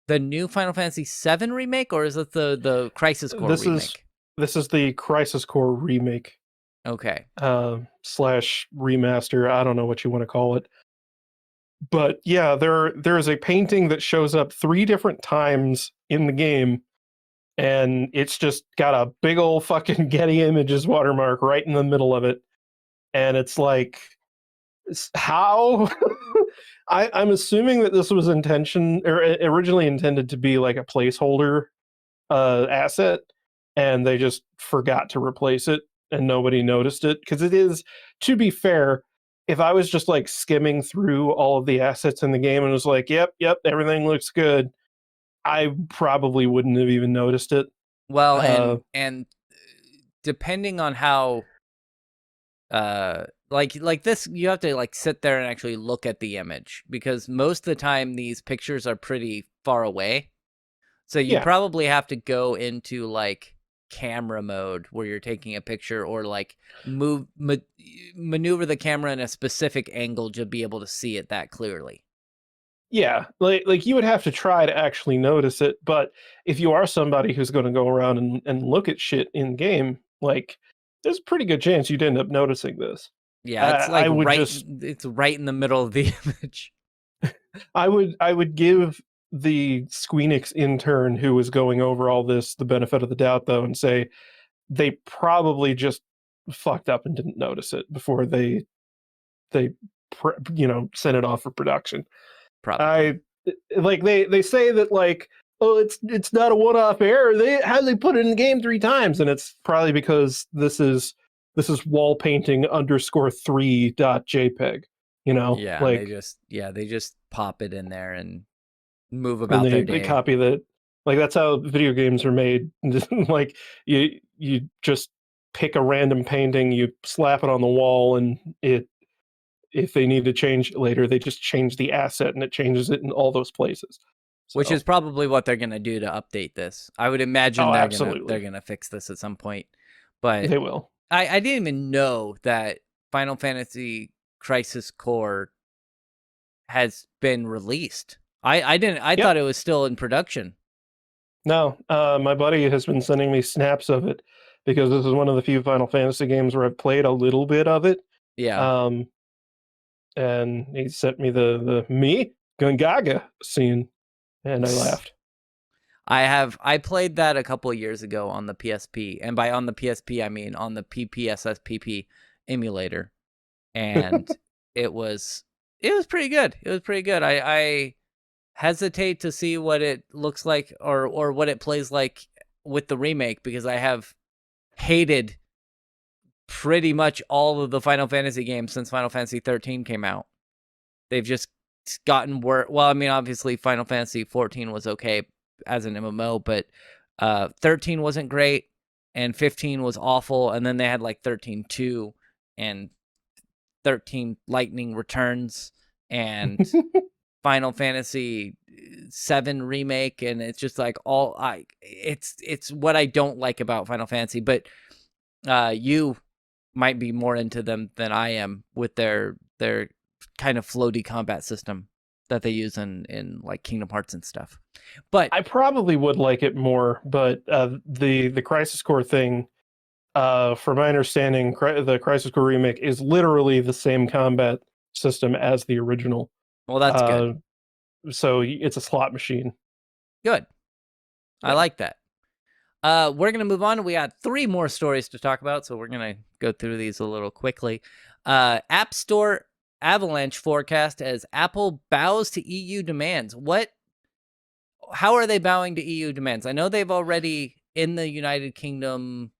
the new Final Fantasy VII remake, or is it the Crisis Core remake? This is the Crisis Core remake. Okay. Slash remaster. I don't know what you want to call it. But yeah, there is a painting that shows up 3 different times in the game, and it's just got a big old fucking Getty Images watermark right in the middle of it. And it's like, how? I'm assuming that this was originally intended to be like a placeholder asset, and they just forgot to replace it, and nobody noticed it. Because it is, to be fair, if I was just like skimming through all of the assets in the game and was like, yep, everything looks good, I probably wouldn't have even noticed it. Well, and depending on how like this, you have to like sit there and actually look at the image, because most of the time these pictures are pretty far away. So you Yeah, probably have to go into like camera mode where you're taking a picture, or like maneuver the camera in a specific angle to be able to see it that clearly. yeah, like you would have to try to actually notice it. But if you are somebody who's going to go around and look at shit in game, like there's a pretty good chance you'd end up noticing this. Yeah, it's like I would just it's right in the middle of the image. I would give the Squeenix intern who was going over all this the benefit of the doubt, though, and say they probably just fucked up and didn't notice it before they sent it off for production. Probably. I like they say that, like, oh, it's not a one-off error. They put it in the game 3 times, and it's probably because this is wall painting _3.jpg. Yeah, and Like, they just pop it in there and move and about their they day. copy that. Like, that's how video games are made. Like, you just pick a random painting, you slap it on the wall, and if they need to change it later, they just change the asset, and it changes it in all those places. Which So, is probably what they're gonna do to update this. I would imagine oh, they're absolutely, gonna fix this at some point. But they will. I didn't even know that Final Fantasy Crisis Core has been released. I didn't. I Yep. thought it was still in production. No, my buddy has been sending me snaps of it because this is one of the few Final Fantasy games where I've played a little bit of it. Yeah. Um, and he sent me the me Gungaga scene, and I laughed. I played that a couple of years ago on the PSP, and by on the PSP I mean on the PPSSPP emulator, and it was it was pretty good. It was pretty good. I hesitate to see what it looks like or what it plays like with the remake because I have hated pretty much all of the Final Fantasy games since Final Fantasy 13 came out. They've just gotten worse. Well, I mean, obviously Final Fantasy 14 was okay as an MMO, but 13 wasn't great and 15 was awful, and then they had like 13-2 and 13 Lightning Returns and Final Fantasy 7 remake, and it's just like it's what I don't like about Final Fantasy, but you might be more into them than I am with their kind of floaty combat system that they use in like Kingdom Hearts and stuff. But I probably would like it more, but the Crisis Core thing, from my understanding, the Crisis Core remake is literally the same combat system as the original. well, that's good. So it's a slot machine. Good. I Yeah. like that. We're gonna move on. We got 3 more stories to talk about, so we're gonna go through these a little quickly. App Store avalanche forecast as Apple bows to EU demands. How are they bowing to EU demands? I know they've already in the United Kingdom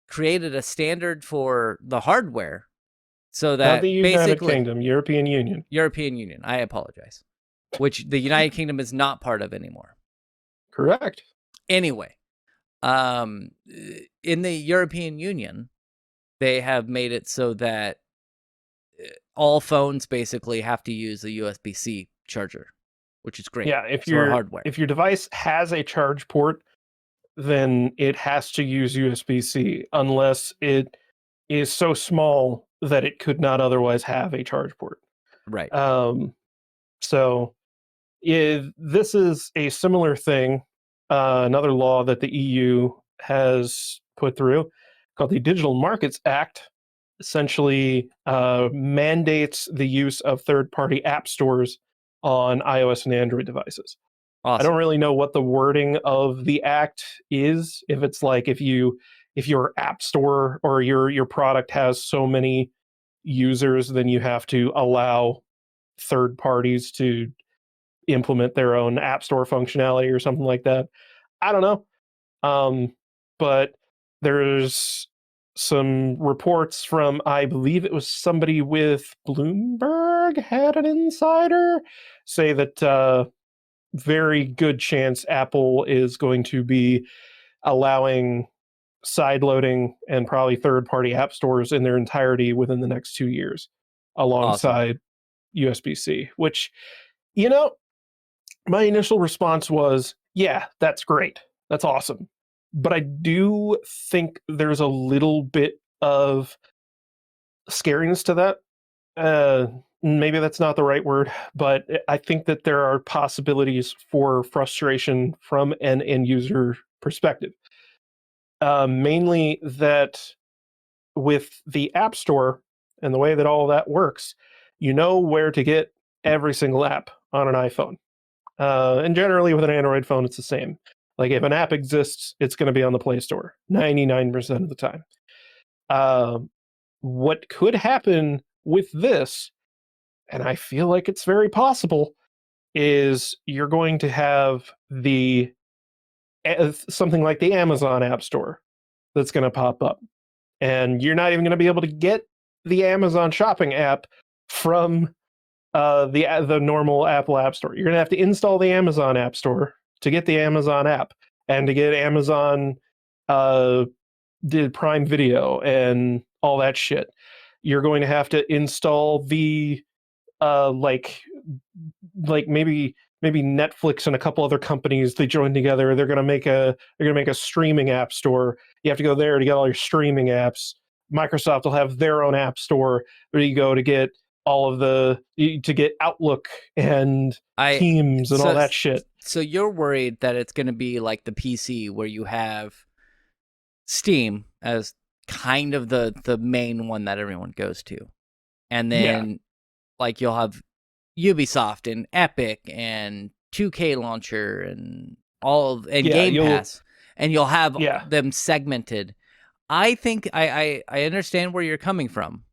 created a standard for the hardware so Not the that United basically Kingdom, European Union. European Union, I apologize, which the United Kingdom is not part of anymore. Correct. Anyway, in the European Union, they have made it so that all phones basically have to use a USB-C charger, which is great. Yeah, For hardware. if your device has a charge port, then it has to use USB-C unless it is so small that it could not otherwise have a charge port. Right. So this is a similar thing, another law that the EU has put through called the Digital Markets Act, essentially mandates the use of third-party app stores on iOS and Android devices. I Awesome. don't really know what the wording of the act is. If it's like if your app store or your product has so many users, then you have to allow third parties to implement their own app store functionality or something like that. I don't know. But there's some reports from, I believe it was somebody with Bloomberg had an insider say that very good chance Apple is going to be allowing sideloading and probably third-party app stores in their entirety within the next 2 years, Awesome. alongside USB-C. Which, you know, my initial response was, "Yeah, that's great. That's awesome." But I do think there's a little bit of scariness to that. Maybe that's not the right word, but I think that there are possibilities for frustration from an end user perspective. Mainly that with the App Store and the way that all of that works, you know where to get every single app on an iPhone. And generally with an Android phone, it's the same. Like if an app exists, it's going to be on the Play Store 99% of the time. What could happen with this, and I feel like it's very possible, is you're going to have something like the Amazon App Store that's going to pop up, and you're not even going to be able to get the Amazon Shopping app from the normal Apple App Store. You're going to have to install the Amazon App Store to get the Amazon app, and to get Amazon did Prime Video and all that shit. You're going to have to install the like maybe Netflix and a couple other companies, they join together. They're gonna make a streaming app store. You have to go there to get all your streaming apps. Microsoft will have their own app store where you go to get all of to get Outlook and I Teams and all so that shit. so you're worried that it's going to be like the PC where you have Steam as kind of the main one that everyone goes to, and Yeah, then like you'll have Ubisoft and Epic and 2K Launcher and and yeah, Game Pass, and you'll have yeah. them segmented. I think I understand where you're coming from,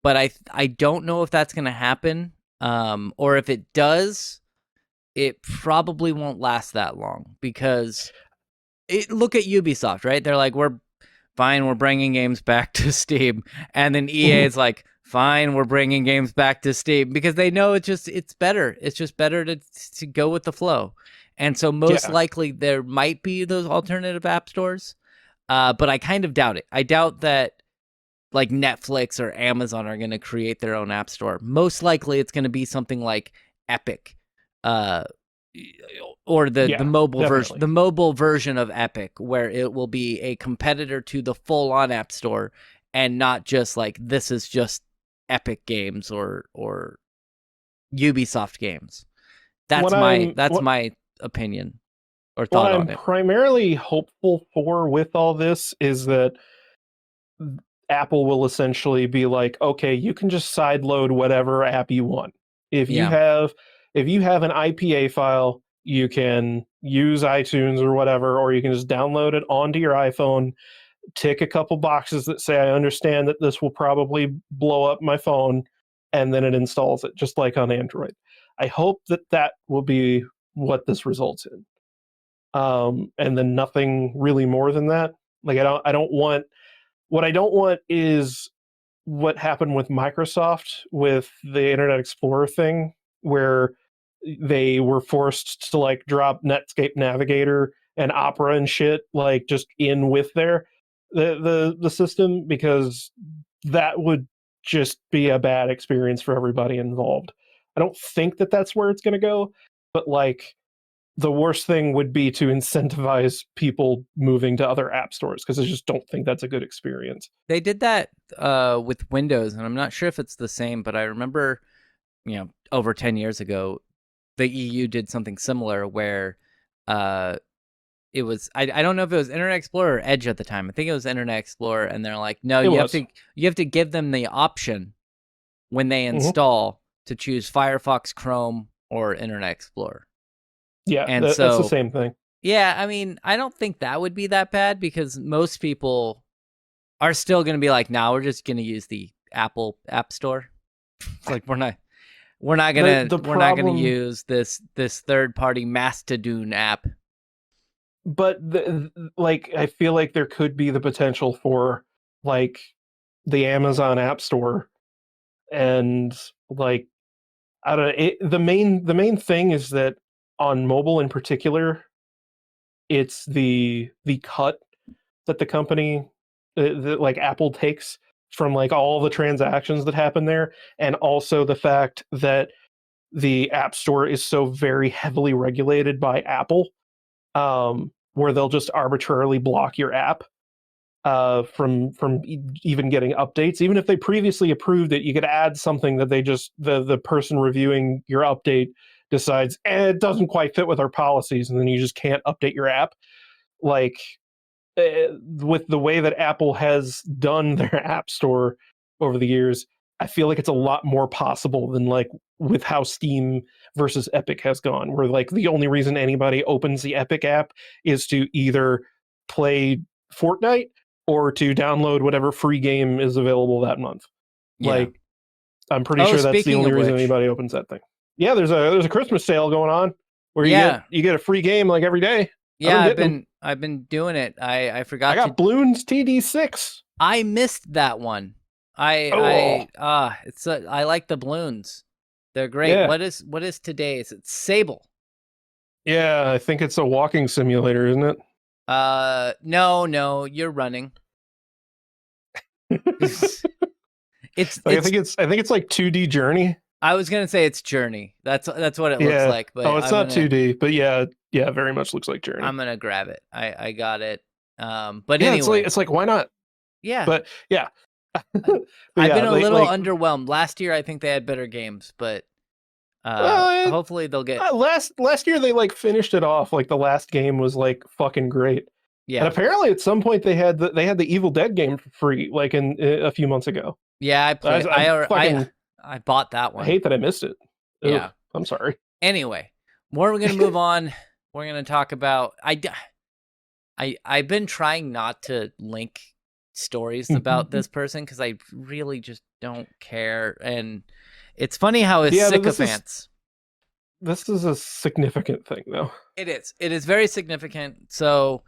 but I don't know if that's going to happen, or if it does, it probably won't last that long because look at Ubisoft, right? They're like, we're fine, we're bringing games back to Steam, and then EA Mhm. is like, fine, we're bringing games back to Steam because they know it's better. It's just better to go with the flow, and so most Yeah. likely there might be those alternative app stores, but I kind of doubt it. I doubt that like Netflix or Amazon are going to create their own app store. Most likely it's going to be something like Epic, uh, or Yeah, the definitely. mobile version of Epic, where it will be a competitor to the full on app store, and not just like this is just Epic games or Ubisoft games. What That's my opinion or what thought I'm on it. primarily hopeful for with all this is that Apple will essentially be like, okay, you can just sideload whatever app you want. If you Yeah. have if you have an IPA file, you can use iTunes or whatever, or you can just download it onto your iPhone, tick a couple boxes that say I understand that this will probably blow up my phone, and then it installs it, just like on Android. I hope that that will be what this results in. And then nothing really more than that. Like I don't want what I don't want is what happened with Microsoft with the Internet Explorer thing, where they were forced to like drop Netscape Navigator and Opera and shit like just in with the system, because that would just be a bad experience for everybody involved. I don't think that that's where it's going to go, but like the worst thing would be to incentivize people moving to other app stores, because I just don't think that's a good experience. They did that with Windows, and I'm not sure if it's the same, but I remember, over 10 years ago, the EU did something similar where uh, it was I don't know if it was Internet Explorer or Edge at the time. I think it was Internet Explorer, and they're like, no, It was. you have to give them the option when they Hmm. install to choose Firefox, Chrome, or Internet Explorer. Yeah, And that's the so, same thing. yeah, I mean, I don't think that would be that bad because most people are still going to be like, "Nah, we're just going to use the Apple App Store." It's like The we're not gonna problem, use this third party Mastodon app. but like I feel like there could be the potential for like the Amazon App Store, and like I don't know, the main thing is that on mobile in particular, it's the cut that the company that like Apple takes from like all the transactions that happen there, and also the fact that the App Store is so very heavily regulated by Apple, where they'll just arbitrarily block your app from even getting updates, even if they previously approved it. You could add something that they just the person reviewing your update decides it doesn't quite fit with our policies, and then you just can't update your app. Like with the way that Apple has done their app store over the years, I feel like it's a lot more possible than like with how Steam versus Epic has gone, where like the only reason anybody opens the Epic app is to either play Fortnite or to download whatever free game is available that month. Yeah. Like I'm pretty Oh, sure that's the speaking only of reason which, anybody opens that thing. Yeah, there's a Christmas sale going on where yeah, you get a free game like every day. I've yeah, been getting them. I've been doing it. I I forgot to. got Bloons TD6. I missed that one. Oh, I like the balloons. They're great. yeah. What is today's? It's Sable. Yeah, I think it's a walking simulator, isn't it? No, you're running. it's Like it's. I think it's like 2D Journey. I was gonna say it's Journey. That's what it looks Yeah. like, but Oh, it's not 2D, but yeah, yeah, very much looks like Journey. I'm gonna grab it. I got it. But Yeah, anyway, it's like why not? yeah. But yeah. But I've yeah, been a little like underwhelmed. Last year, I think they had better games, but well, hopefully they'll get. last year they like finished it off. Like the last game was like fucking great. And Yeah, apparently at some point they had the Evil Dead game for free, like in a few months ago. yeah. I fucking I bought that I one. hate that I missed it. Ugh, Yeah. I'm sorry. Anyway, we're gonna move on. We're gonna talk about I've been trying not to link stories about this person because I really just don't care. And it's funny how his Yeah, but sycophants. this is a significant thing though. It is. It is very significant. So,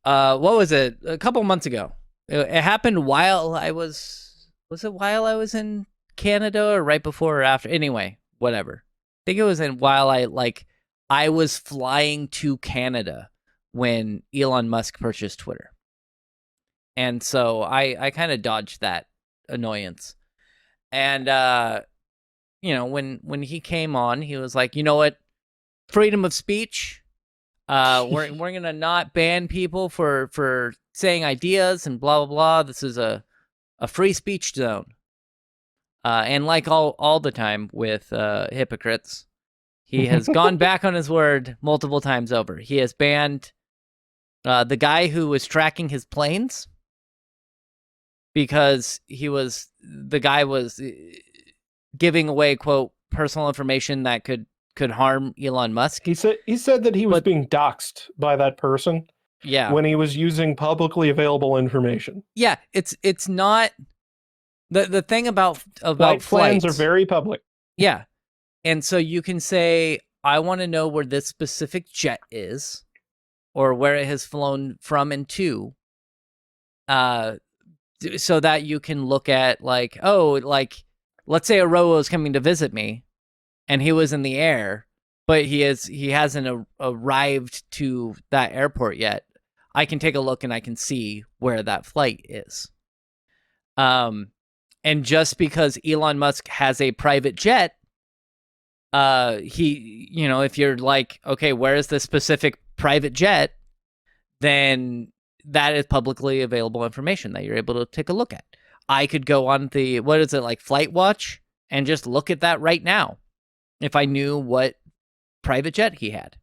what was it? A couple months ago. It happened while I was. Was it while I was in Canada or right before or after? Anyway, whatever. I think it was in while I was flying to Canada when Elon Musk purchased Twitter. And so I kind of dodged that annoyance. And when he came on, he was like, you know what? Freedom of speech. We're gonna not ban people for saying ideas and blah blah blah. This is a free speech zone. And like all the time with hypocrites, he has gone back on his word multiple times over. He has banned the guy who was tracking his planes because the guy was giving away, quote, personal information that could harm Elon Musk. He said that he was being doxxed by that person. Yeah. When he was using publicly available information. Yeah, it's not the thing about flight plans are very public. Yeah. And so you can say, I want to know where this specific jet is or where it has flown from and to, so that you can look at like, oh, like, let's say Aroa is coming to visit me and he was in the air, but he hasn't arrived to that airport yet. I can take a look and I can see where that flight is. And just because Elon Musk has a private jet, if you're like, okay, where is this specific private jet? Then that is publicly available information that you're able to take a look at. I could go on the, what is it, like Flight Watch, and just look at that right now if I knew what private jet he had.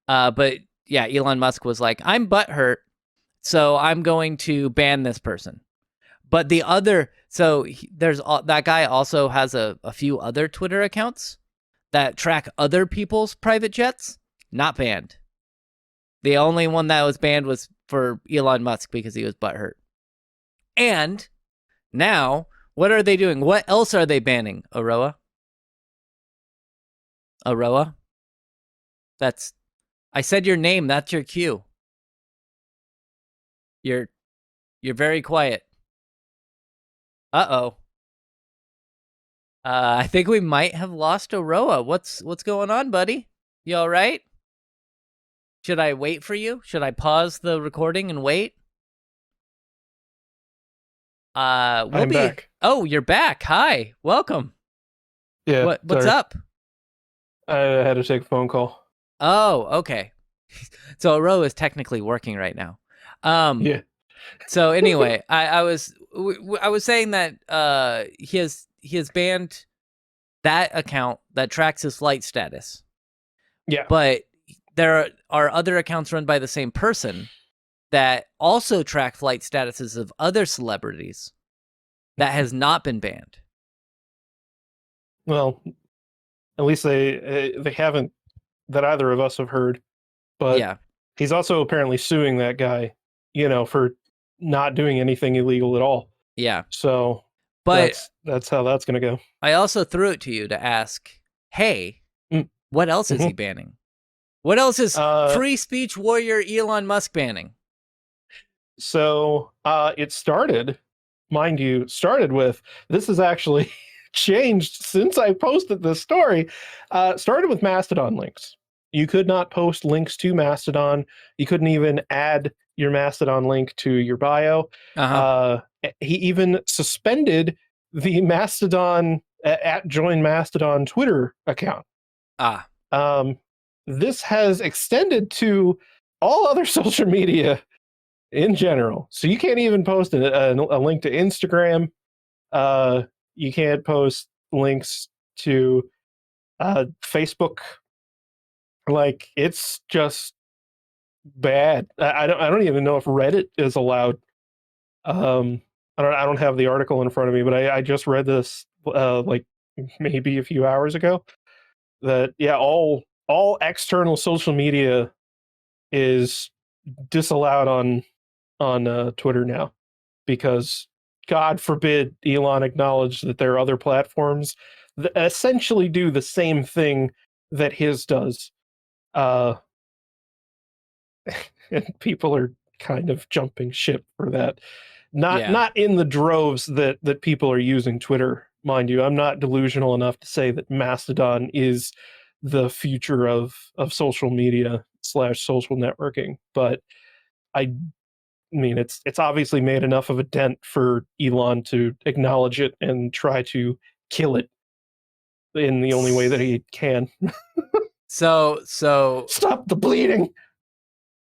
But yeah, Elon Musk was like, I'm butthurt, so I'm going to ban this person. But the other, that guy also has a few other Twitter accounts that track other people's private jets, not banned. The only one that was banned was for Elon Musk because he was butthurt. And now, what are they doing? What else are they banning, Aroa? Aroa? I said your name. That's your cue. You're very quiet. Uh-oh. I think we might have lost Aroa. What's going on, buddy? You all right? Should I wait for you? Should I pause the recording and wait? I'm back. Oh, you're back. Hi. Welcome. Yeah. What's up? I had to take a phone call. Oh, okay. So Aroa is technically working right now. Yeah. So anyway, I was saying that he has banned that account that tracks his flight status. Yeah. But there are other accounts run by the same person that also track flight statuses of other celebrities that has not been banned. Well, at least they haven't, that either of us have heard. But yeah, he's also apparently suing that guy, for not doing anything illegal at all. Yeah. So, but that's how that's going to go. I also threw it to you to ask, hey, what else is he banning? What else is free speech warrior Elon Musk banning? So it started, mind you, with, this is actually changed since I posted this story, started with Mastodon links. You could not post links to Mastodon. You couldn't even add your Mastodon link to your bio. He even suspended the Mastodon at Join Mastodon Twitter account. This has extended to all other social media in general. So you can't even post a link to Instagram. You can't post links to Facebook. Like, it's just bad. I don't even know if Reddit is allowed. I don't have the article in front of me, but I just read this like maybe a few hours ago that yeah, all external social media is disallowed on Twitter now because God forbid Elon acknowledged that there are other platforms that essentially do the same thing that his does. Uh, and people are kind of jumping ship for that. Yeah. Not in the droves that people are using Twitter, mind you. I'm not delusional enough to say that Mastodon is the future of social media slash social networking, but I mean it's obviously made enough of a dent for Elon to acknowledge it and try to kill it in the only way that he can. So Stop the bleeding.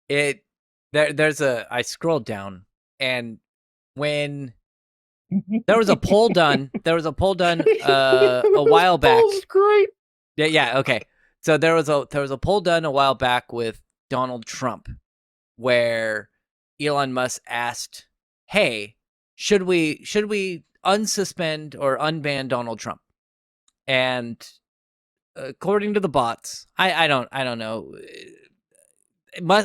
it there's a I scrolled down, and when there was a poll done a while back. This great. Yeah, okay. So there was a poll done a while back with Donald Trump where Elon Musk asked, "Hey, should we unsuspend or unban Donald Trump?" And according to the bots, I don't know.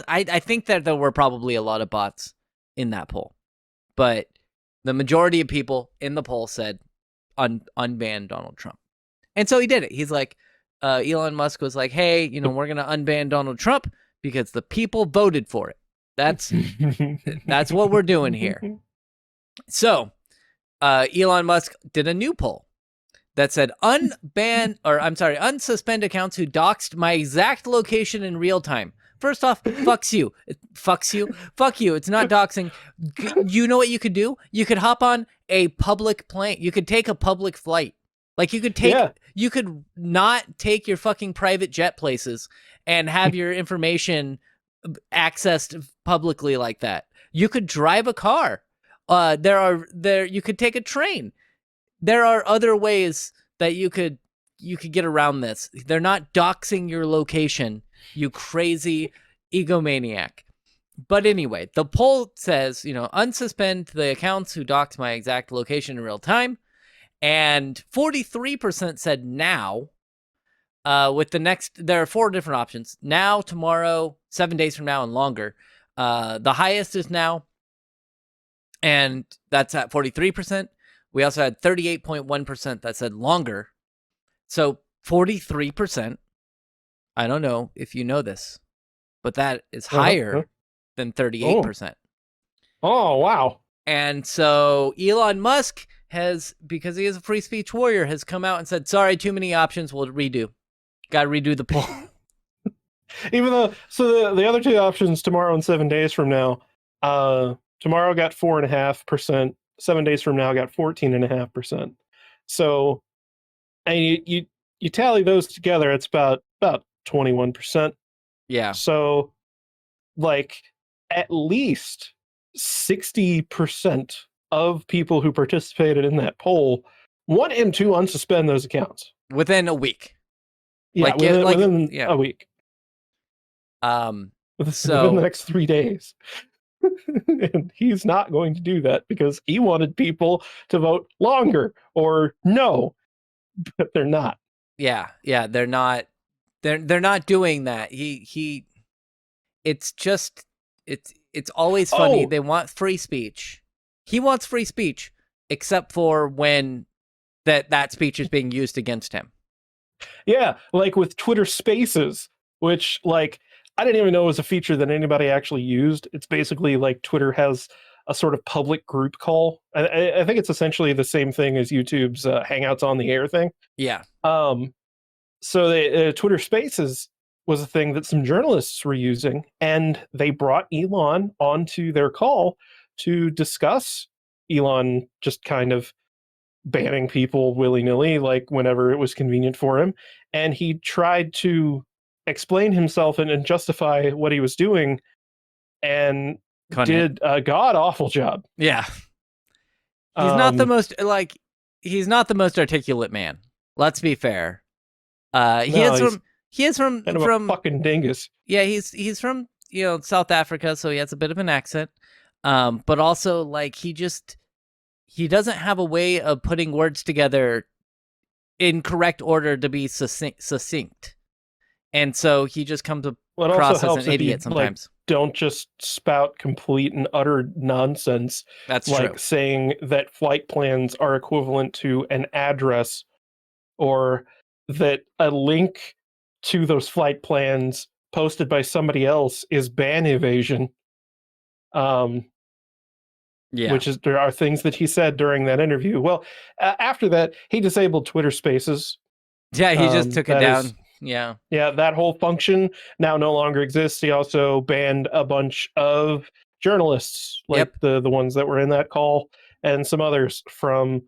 I think that there were probably a lot of bots in that poll, but the majority of people in the poll said unban Donald Trump. And so he did it. He's like, Elon Musk was like, hey, we're going to unban Donald Trump because the people voted for it. That's what we're doing here. So Elon Musk did a new poll that said unsuspend accounts who doxed my exact location in real time. First off, fuck you. Fuck you. It's not doxing. You know what you could do? You could hop on a public plane. You could take a public flight. Like you could not take your fucking private jet places and have your information accessed publicly like that. You could drive a car. You could take a train. There are other ways that you could get around this. They're not doxing your location, you crazy egomaniac. But anyway, the poll says, unsuspend the accounts who dox my exact location in real time. And 43% said now. There are 4 different options: now, tomorrow, 7 days from now, and longer. The highest is now, and that's at 43%. We also had 38.1% that said longer. So 43%, I don't know if you know this, but that is higher than 38%. Oh, wow. And so Elon Musk has, because he is a free speech warrior, has come out and said, sorry, too many options, we'll redo. Got to redo the poll. Even though, so the other 2 options, tomorrow and 7 days from now, tomorrow got 4.5%, 7 days from now got 14.5%. So, and you tally those together, it's about 21%. Yeah. So, like, at least 60% of people who participated in that poll want him to unsuspend those accounts within a week. Yeah, within a week. So within the next 3 days. And he's not going to do that because he wanted people to vote longer or no, but they're not. Yeah, they're not. They're not doing that. It's just it's always funny. They want free speech. He wants free speech, except for when that speech is being used against him. Yeah, like with Twitter Spaces, which like I didn't even know was a feature that anybody actually used. It's basically like Twitter has a sort of public group call. I think it's essentially the same thing as YouTube's Hangouts on the Air thing. Yeah. So the Twitter Spaces was a thing that some journalists were using, and they brought Elon onto their call to discuss Elon just kind of banning people willy-nilly, like whenever it was convenient for him. And he tried to explain himself and justify what he was doing. And did a god awful job. Yeah. He's not the Um, most he's not the most articulate man. Let's be fair. He no, is he's from he is from kind of a from fucking dingus. yeah, he's from, South Africa, so he has a bit of an accent. But also like he doesn't have a way of putting words together in correct order to be succinct. And so he just comes Well, it also across as helps an if you idiot like sometimes. don't just spout complete and utter nonsense, That's like true. saying that flight plans are equivalent to an address, or that a link to those flight plans posted by somebody else is ban evasion. Um, Yeah. which is there are things that he said during that interview. Well, after that, he disabled Twitter Spaces. Yeah, he just took it That is, down. Yeah. yeah, that whole function now no longer exists. He also banned a bunch of journalists, like Yep. the ones that were in that call, and some others from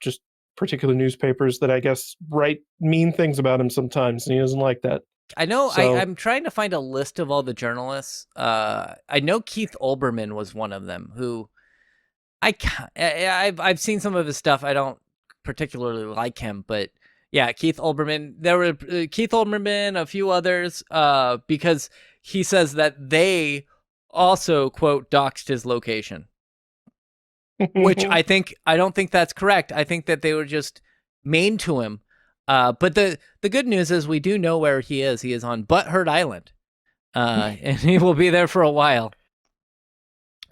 just particular newspapers that I guess write mean things about him sometimes, and he doesn't like that. I know So I'm trying to find a list of all the journalists. I know Keith Olbermann was one of them who I've seen some of his stuff. I don't particularly like him, but yeah, Keith Olbermann. There were Keith Olbermann, a few others, because he says that they also quote doxed his location, which I don't think that's correct. I think that they were just mean to him. But the good news is we do know where he is. He is on Butthurt Island, and he will be there for a while.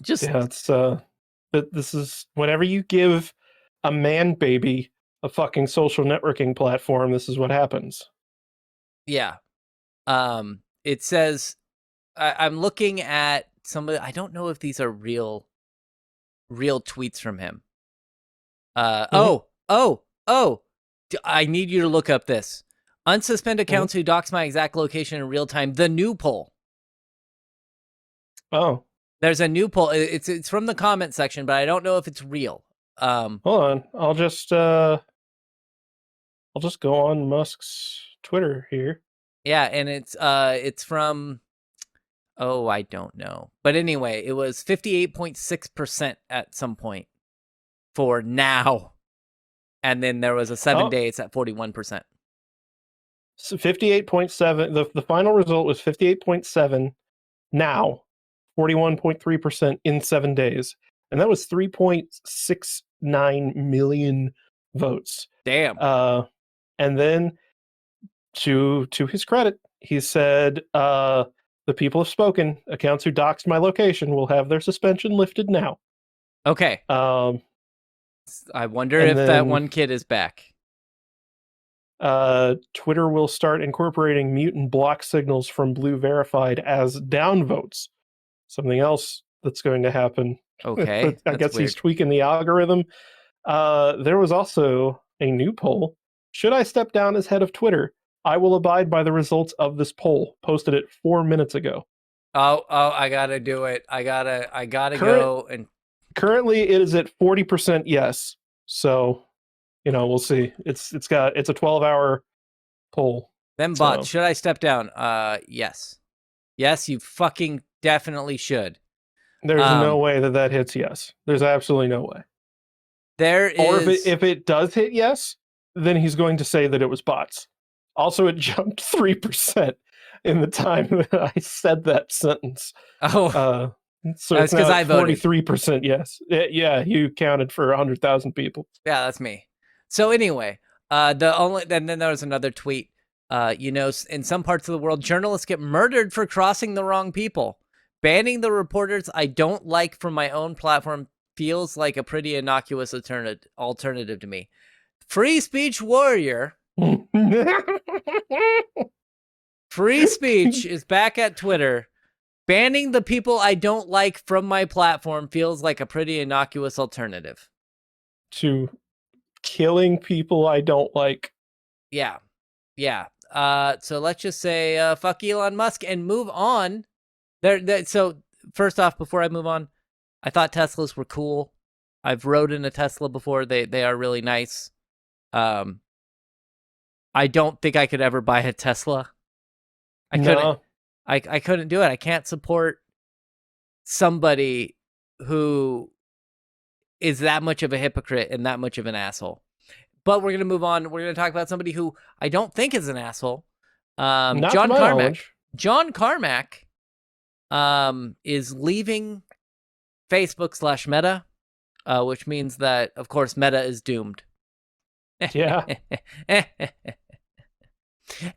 Just yeah, it's but this is whenever you give a man baby a fucking social networking platform, this is what happens. yeah. It says I'm looking at some of. I don't know if these are real tweets from him. Mhm, I need you to look up this. Unsuspend mhm. accounts who dox my exact location in real time. The new poll. Oh, There's a new poll. It's from the comment section, but I don't know if it's real. hold on. I'll just go on Musk's Twitter here. Yeah, and it's from, oh, I don't know. But anyway, it was 58.6% at some point for now. And then there was a 7 Oh, days at 41%. so 58.7. The final result was 58.7 now, 41.3% in 7 days. And that was 3.69 million votes. Damn. And then to his credit, he said, the people have spoken. Accounts who doxed my location will have their suspension lifted now. Okay. Um, I wonder and if that then one kid is back. Twitter will start incorporating mute and block signals from blue verified as downvotes. Something else that's going to happen. Okay, I that's guess he's weird. tweaking the algorithm. There was also a new poll. Should I step down as head of Twitter? I will abide by the results of this poll. Posted it 4 minutes ago. Oh, I gotta do it. I gotta Current go and Currently it is at 40% yes. So, we'll see. It's a 12-hour poll. then bots. So, Should I step down? Yes. Yes, you fucking definitely should. there's no Um, way that hits yes. There's absolutely no way. there Or is. if it does hit yes, then he's going to say that it was bots. Also, it jumped 3% in the time that I said that sentence. Oh, So that's it's because now I at voted. 43% yes. Yeah, you counted for 100,000 people. Yeah, that's me. So anyway, and then there was another tweet. In some parts of the world, journalists get murdered for crossing the wrong people. Banning the reporters I don't like from my own platform feels like a pretty innocuous alternative to me. Free speech warrior. Free speech is back at Twitter. Banning the people I don't like from my platform feels like a pretty innocuous alternative. To killing people I don't like. Yeah. Yeah. So let's just say fuck Elon Musk and move on. So first off, before I move on, I thought Teslas were cool. I've rode in a Tesla before. They are really nice. I don't think I could ever buy a Tesla. I couldn't. No. I couldn't do it. I can't support somebody who is that much of a hypocrite and that much of an asshole. But we're going to move on. We're going to talk about somebody who I don't think is an asshole. Not to John my Carmack. knowledge. John Carmack is leaving Facebook/Meta, which means that, of course, Meta is doomed. Yeah.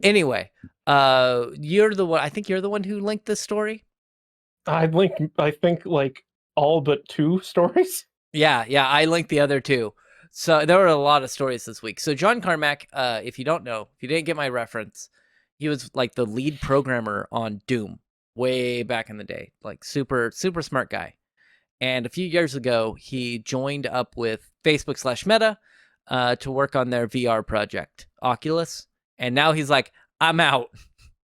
Anyway, you're the one. I think you're the one who linked this story. I think like all but 2 stories. Yeah, I linked the other two. So there were a lot of stories this week. So John Carmack, if you don't know, if you didn't get my reference, he was like the lead programmer on Doom way back in the day. Like super smart guy. And a few years ago, he joined up with Facebook/Meta to work on their VR project, Oculus. And now he's like, I'm out.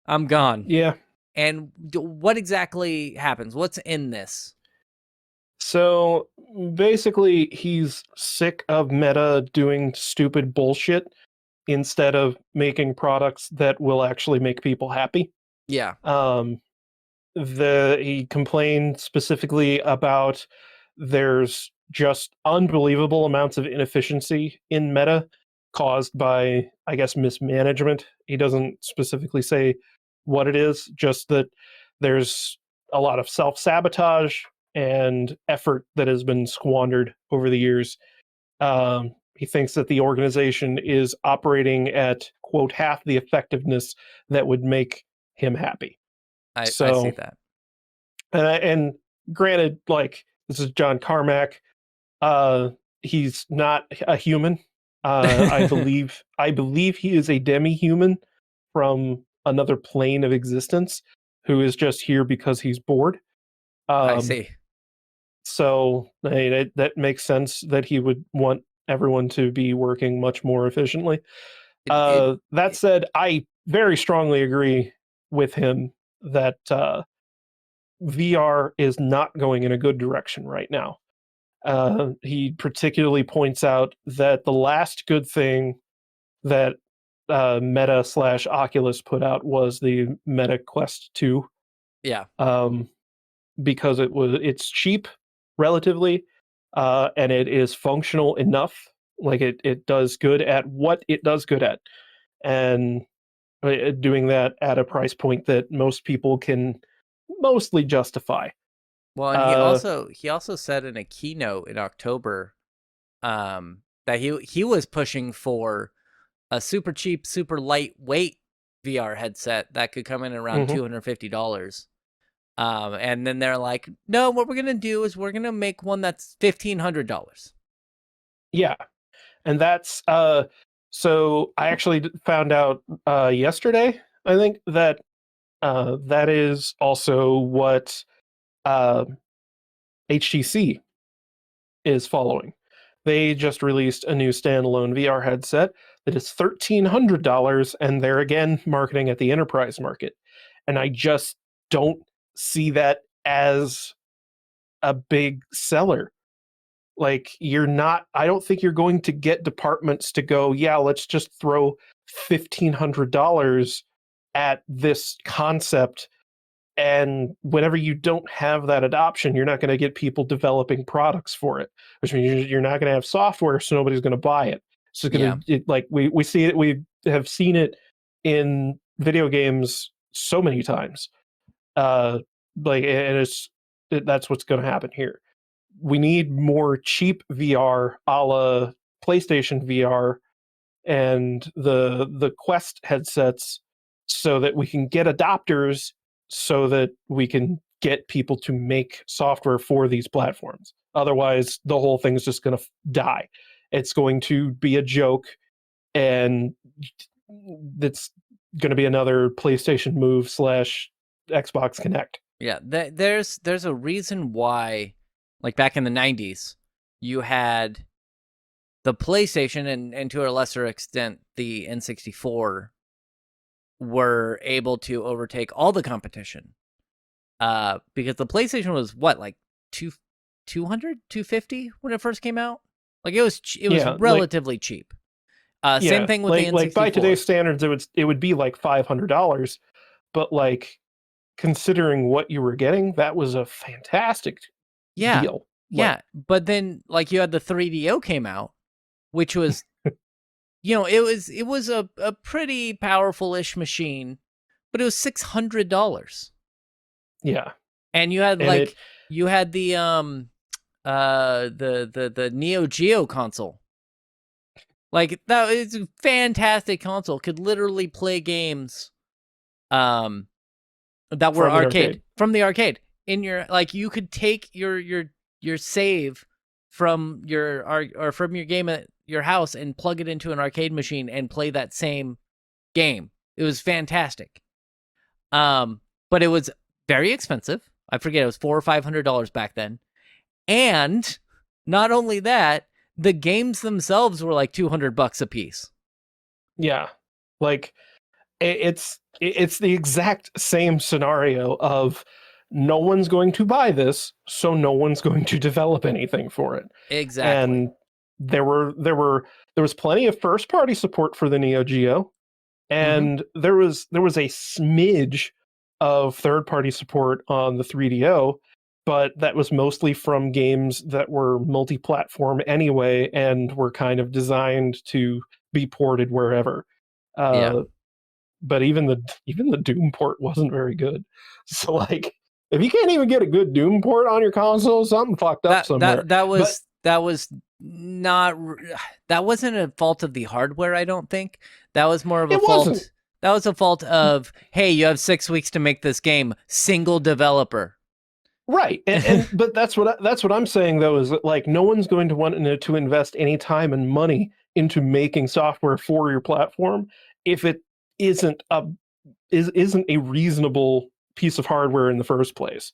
I'm gone. Yeah. And what exactly happens? What's in this? So basically, he's sick of Meta doing stupid bullshit instead of making products that will actually make people happy. Yeah. He complained specifically about there's just unbelievable amounts of inefficiency in Meta caused by, I guess, mismanagement. He doesn't specifically say what it is, just that there's a lot of self-sabotage and effort that has been squandered over the years. He thinks that the organization is operating at, quote, half the effectiveness that would make him happy. I see So, that. and granted, like, this is John Carmack. He's not a human. I believe he is a demi-human from another plane of existence who is just here because he's bored. I Um, see. so I mean, that makes sense that he would want everyone to be working much more efficiently. It That said, I very strongly agree with him that VR is not going in a good direction right now. He particularly points out that the last good thing that Meta/Oculus put out was the Meta Quest 2, yeah. because it's cheap relatively, and it is functional enough. Like it does good at what it does good at, and doing that at a price point that most people can mostly justify. Well, and Uh, he also said in a keynote in October that he was pushing for a super cheap, super lightweight VR headset that could come in around mhm. $250. And then they're like, no, what we're gonna do is we're gonna make one that's $1,500. Yeah, and that's so I actually found out yesterday, I think, that that is also what uh, HTC is following. They just released a new standalone VR headset that is $1,300, and they're again marketing at the enterprise market. And I just don't see that as a big seller. Like, I don't think you're going to get departments to go, yeah, let's just throw $1,500 at this concept. And whenever you don't have that adoption, you're not going to get people developing products for it, which means you're not going to have software, so nobody's going to buy it. So it's Yeah. going to, like, we see it, we have seen it in video games so many times. Like, and that's what's going to happen here. We need more cheap VR, a la PlayStation VR and the Quest headsets, so that we can get adopters, so that we can get people to make software for these platforms. Otherwise, the whole thing is just going to die. It's going to be a joke, and it's going to be another PlayStation Move slash Xbox Connect. Yeah. There's a reason why, like back in the 90s, you had the PlayStation and to a lesser extent the N64 were able to overtake all the competition. Because the PlayStation was what, like 200, 250 when it first came out? Like it was Yeah, relatively cheap. Same yeah, thing with the like by N64. today's standards, it would be like $500, but like considering what you were getting, that was a fantastic Yeah, deal. Like, yeah. But then like you had the 3DO came out, which was it was a pretty powerful-ish machine, but it was $600. yeah, And you had and it, like you had the Neo Geo console. Like that is a fantastic console. Could literally play games um that were from the arcade. from the arcade. In your like you could take your save from or from your game at your house and plug it into an arcade machine and play that same game. It was fantastic. But it was very expensive. I forget, it was $400 or $500 back then. And not only that, the games themselves were like $200 a piece. Yeah, like it's the exact same scenario of no one's going to buy this, so no one's going to develop anything for it. Exactly. And there was plenty of first party support for the Neo Geo, Mm-hmm. and there was a smidge of third party support on the 3DO, but that was mostly from games that were multi-platform anyway and were kind of designed to be ported wherever. Yeah. Uh, but even the Doom port wasn't very good. So like, if you can't even get a good Doom port on your console, something fucked up That somewhere. that that But was that was not that wasn't a fault of the hardware, I don't think. That was more of a it wasn't. fault. That was a fault of, hey, you have 6 weeks to make this game, single developer. Right, and but that's what I'm saying though, is that like no one's going to want to invest any time and money into making software for your platform if it isn't a isn't a reasonable piece of hardware in the first place.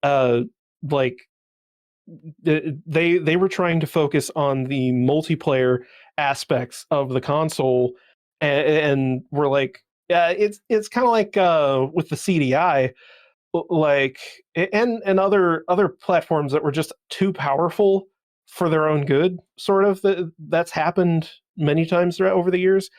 Uh, like they were trying to focus on the multiplayer aspects of the console, and we're like, yeah, it's kind of like with the CDI, like, and other platforms that were just too powerful for their own good, sort of. That's happened many times throughout over the years,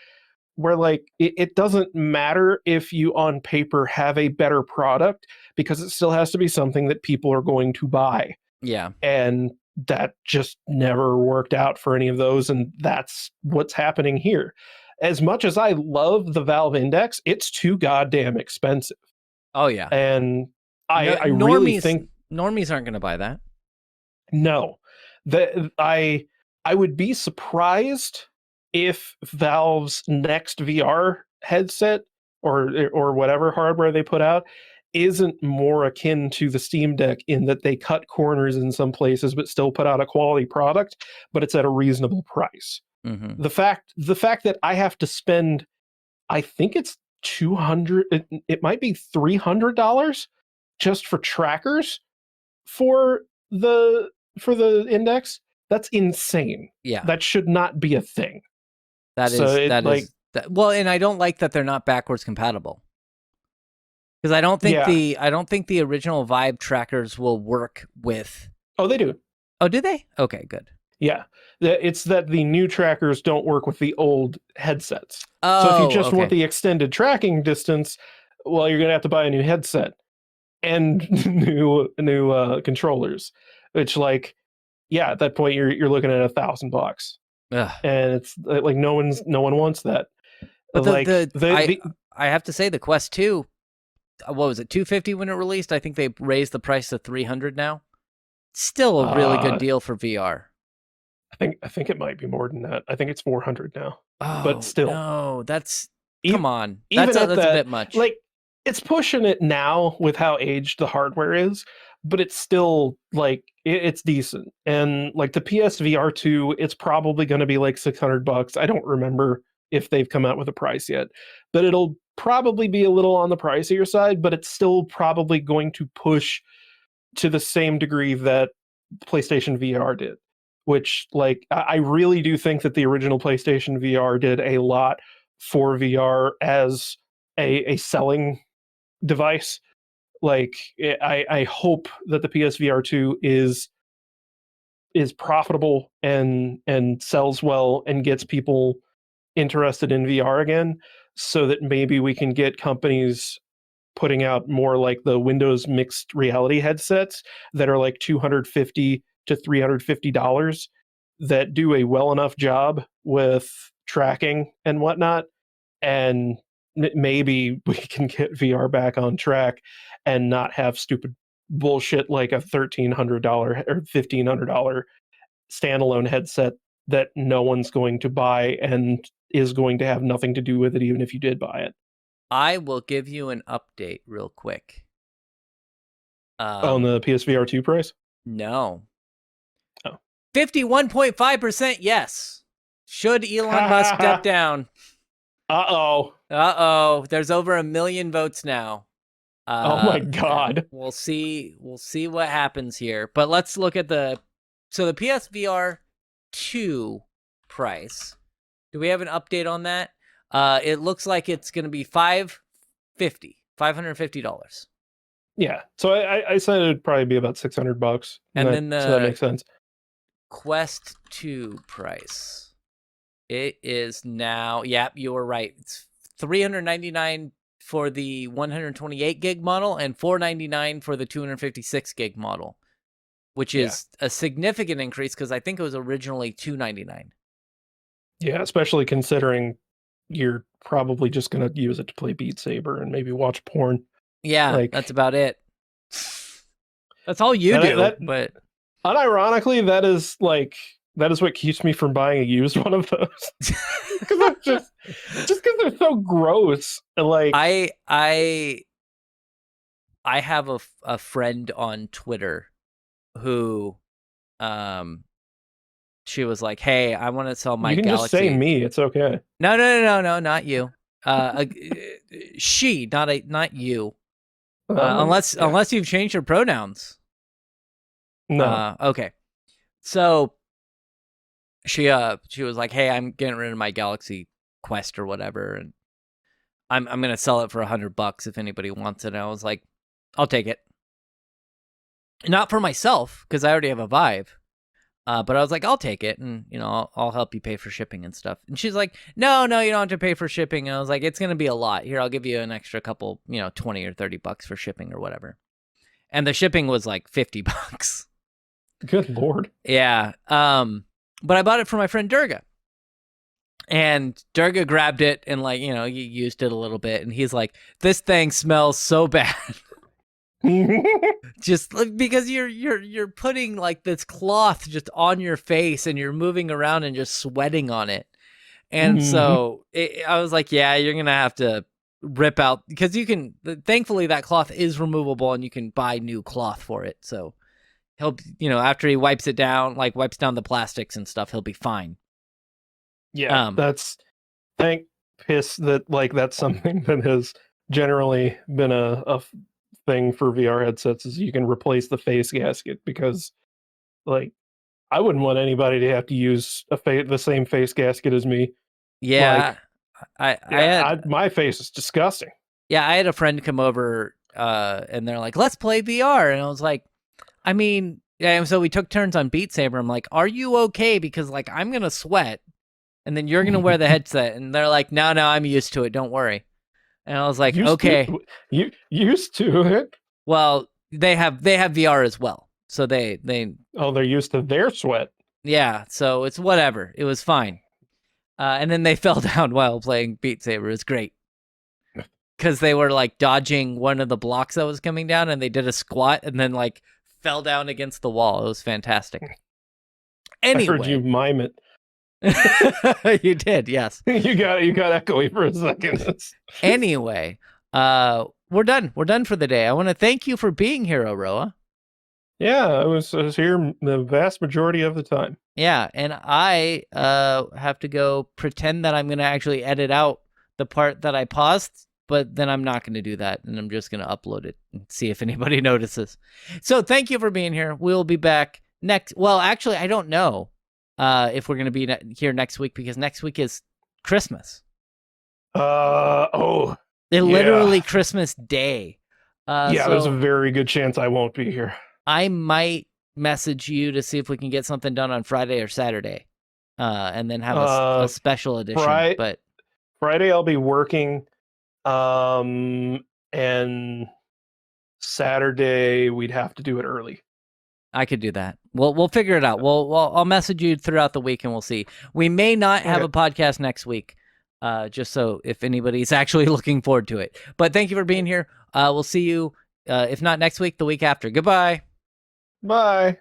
where like it doesn't matter if you on paper have a better product, because it still has to be something that people are going to buy. Yeah. And that just never worked out for any of those, and that's what's happening here. As much as I love the Valve Index, it's too goddamn expensive. Oh yeah. And No, I really think normies aren't going to buy that. no. That I would be surprised if Valve's next VR headset, or whatever hardware they put out, isn't more akin to the Steam Deck in that they cut corners in some places but still put out a quality product, but it's at a reasonable price. Mm-hmm. The fact that I have to spend, I think it's 200, it might be $300 just for trackers for the Index, that's insane. Yeah. That should not be a thing. That So is it that like, is that, well, and I don't like that they're not backwards compatible. Because yeah. I don't think the original Vive trackers will work with. Oh, they do. Oh, do they? Okay, good. Yeah. It's that the new trackers don't work with the old headsets. So if you Oh, just want okay. the extended tracking distance, well, you're gonna have to buy a new headset and new controllers. Which, like, yeah, at that point you're looking at $1,000, Ugh. and it's like no one wants that. But Like the I have to say the Quest 2, what was it, 250 when it released? I think they raised the price to 300 now. Still a really good uh, deal for VR. I think it might be more than that. I think it's 400 now. But Oh, still, no. That's e- come on. even at That's a that, bit much. like, it's pushing it now with how aged the hardware is, but it's still like it's decent. And like the PSVR 2, it's probably going to be like $600. I don't remember if they've come out with a price yet, but it'll probably be a little on the pricier side, but it's still probably going to push to the same degree that PlayStation VR did. Which, like, I really do think that the original PlayStation VR did a lot for VR as a selling device. Like, I hope that the PSVR 2 is profitable and sells well and gets people interested in VR again, so that maybe we can get companies putting out more like the Windows mixed reality headsets that are like $250 to $350 that do a well enough job with tracking and whatnot. And maybe we can get VR back on track and not have stupid bullshit like a $1,300 or $1,500 standalone headset that no one's going to buy and is going to have nothing to do with it, even if you did buy it. I will give you an update real quick. On the PSVR 2 price? No. Oh. 51.5% yes. Should Elon Musk step down? Uh-oh. There's over 1 million votes now. Oh my God. We'll see what happens here. But let's look at the PSVR 2 price. Do we have an update on that? It looks like it's going to be $550. Yeah. So I said it'd probably be about $600. And then so that makes sense. Quest 2 price. It is now, you were right. It's $399 for the 128 gig model and $499 for the 256 gig model, which is a significant increase because I think it was originally $299. Yeah, especially considering you're probably just going to use it to play Beat Saber and maybe watch porn. Yeah, that's about it. That's all you do. But unironically, that is what keeps me from buying a used one of those. Because just because they're so gross. Like I have a friend on Twitter who she was like, "Hey, I want to sell my Galaxy." You can Galaxy. Just say me. It's okay. No, not you. She, not you. Unless you've changed your pronouns. No. Okay. So she was like, "Hey, I'm getting rid of my Galaxy Quest or whatever, and I'm gonna sell it for $100 if anybody wants it." And I was like, "I'll take it." Not for myself because I already have a Vive, but I was like, "I'll take it, and I'll help you pay for shipping and stuff." And she's like, "No, you don't have to pay for shipping." And I was like, "It's gonna be a lot. Here, I'll give you an extra couple, $20 or $30 for shipping or whatever." And the shipping was like $50. Good Lord. Yeah. But I bought it for my friend Durga. And Durga grabbed it and he used it a little bit. And he's like, "This thing smells so bad." Just because you're putting like this cloth just on your face and you're moving around and just sweating on it. And so I was like, yeah, you're going to have to rip out because thankfully that cloth is removable and you can buy new cloth for it. So he'll, after he wipes it down, wipes down the plastics and stuff, he'll be fine. Yeah, thank piss that that's something that has generally been a thing for VR headsets is you can replace the face gasket because I wouldn't want anybody to have to use the same face gasket as me. Yeah, my face is disgusting. Yeah, I had a friend come over and they're like, "Let's play VR," and I was like, I mean, yeah. So we took turns on Beat Saber. I'm like, "Are you okay?" Because I'm gonna sweat, and then you're gonna wear the headset, and they're like, "No, I'm used to it. Don't worry." And I was like, "Okay." You used to it? Well, they have VR as well, so they. Oh, they're used to their sweat. Yeah, so it's whatever. It was fine. And then they fell down while playing Beat Saber. It was great. Because they were dodging one of the blocks that was coming down and they did a squat and then fell down against the wall. It was fantastic. Anyway. I heard you mime it. You did, yes. you got echoey for a second. Anyway, we're done. We're done for the day. I want to thank you for being here, Aroa. Yeah, I was here the vast majority of the time. Yeah, and I have to go pretend that I'm going to actually edit out the part that I paused, but then I'm not going to do that, and I'm just going to upload it and see if anybody notices. So thank you for being here. We'll be back next. Well, actually, I don't know if we're going to be here next week because next week is Christmas. Literally Christmas Day. There's a very good chance I won't be here. I might message you to see if we can get something done on Friday or Saturday, and then have a special edition. But Friday I'll be working. and Saturday we'd have to do it early. I could do that. We'll figure it out. I'll message you throughout the week and we'll see. We may not have a podcast next week, just so if anybody's actually looking forward to it. But thank you for being here. We'll see you, if not next week, the week after. Goodbye. Bye.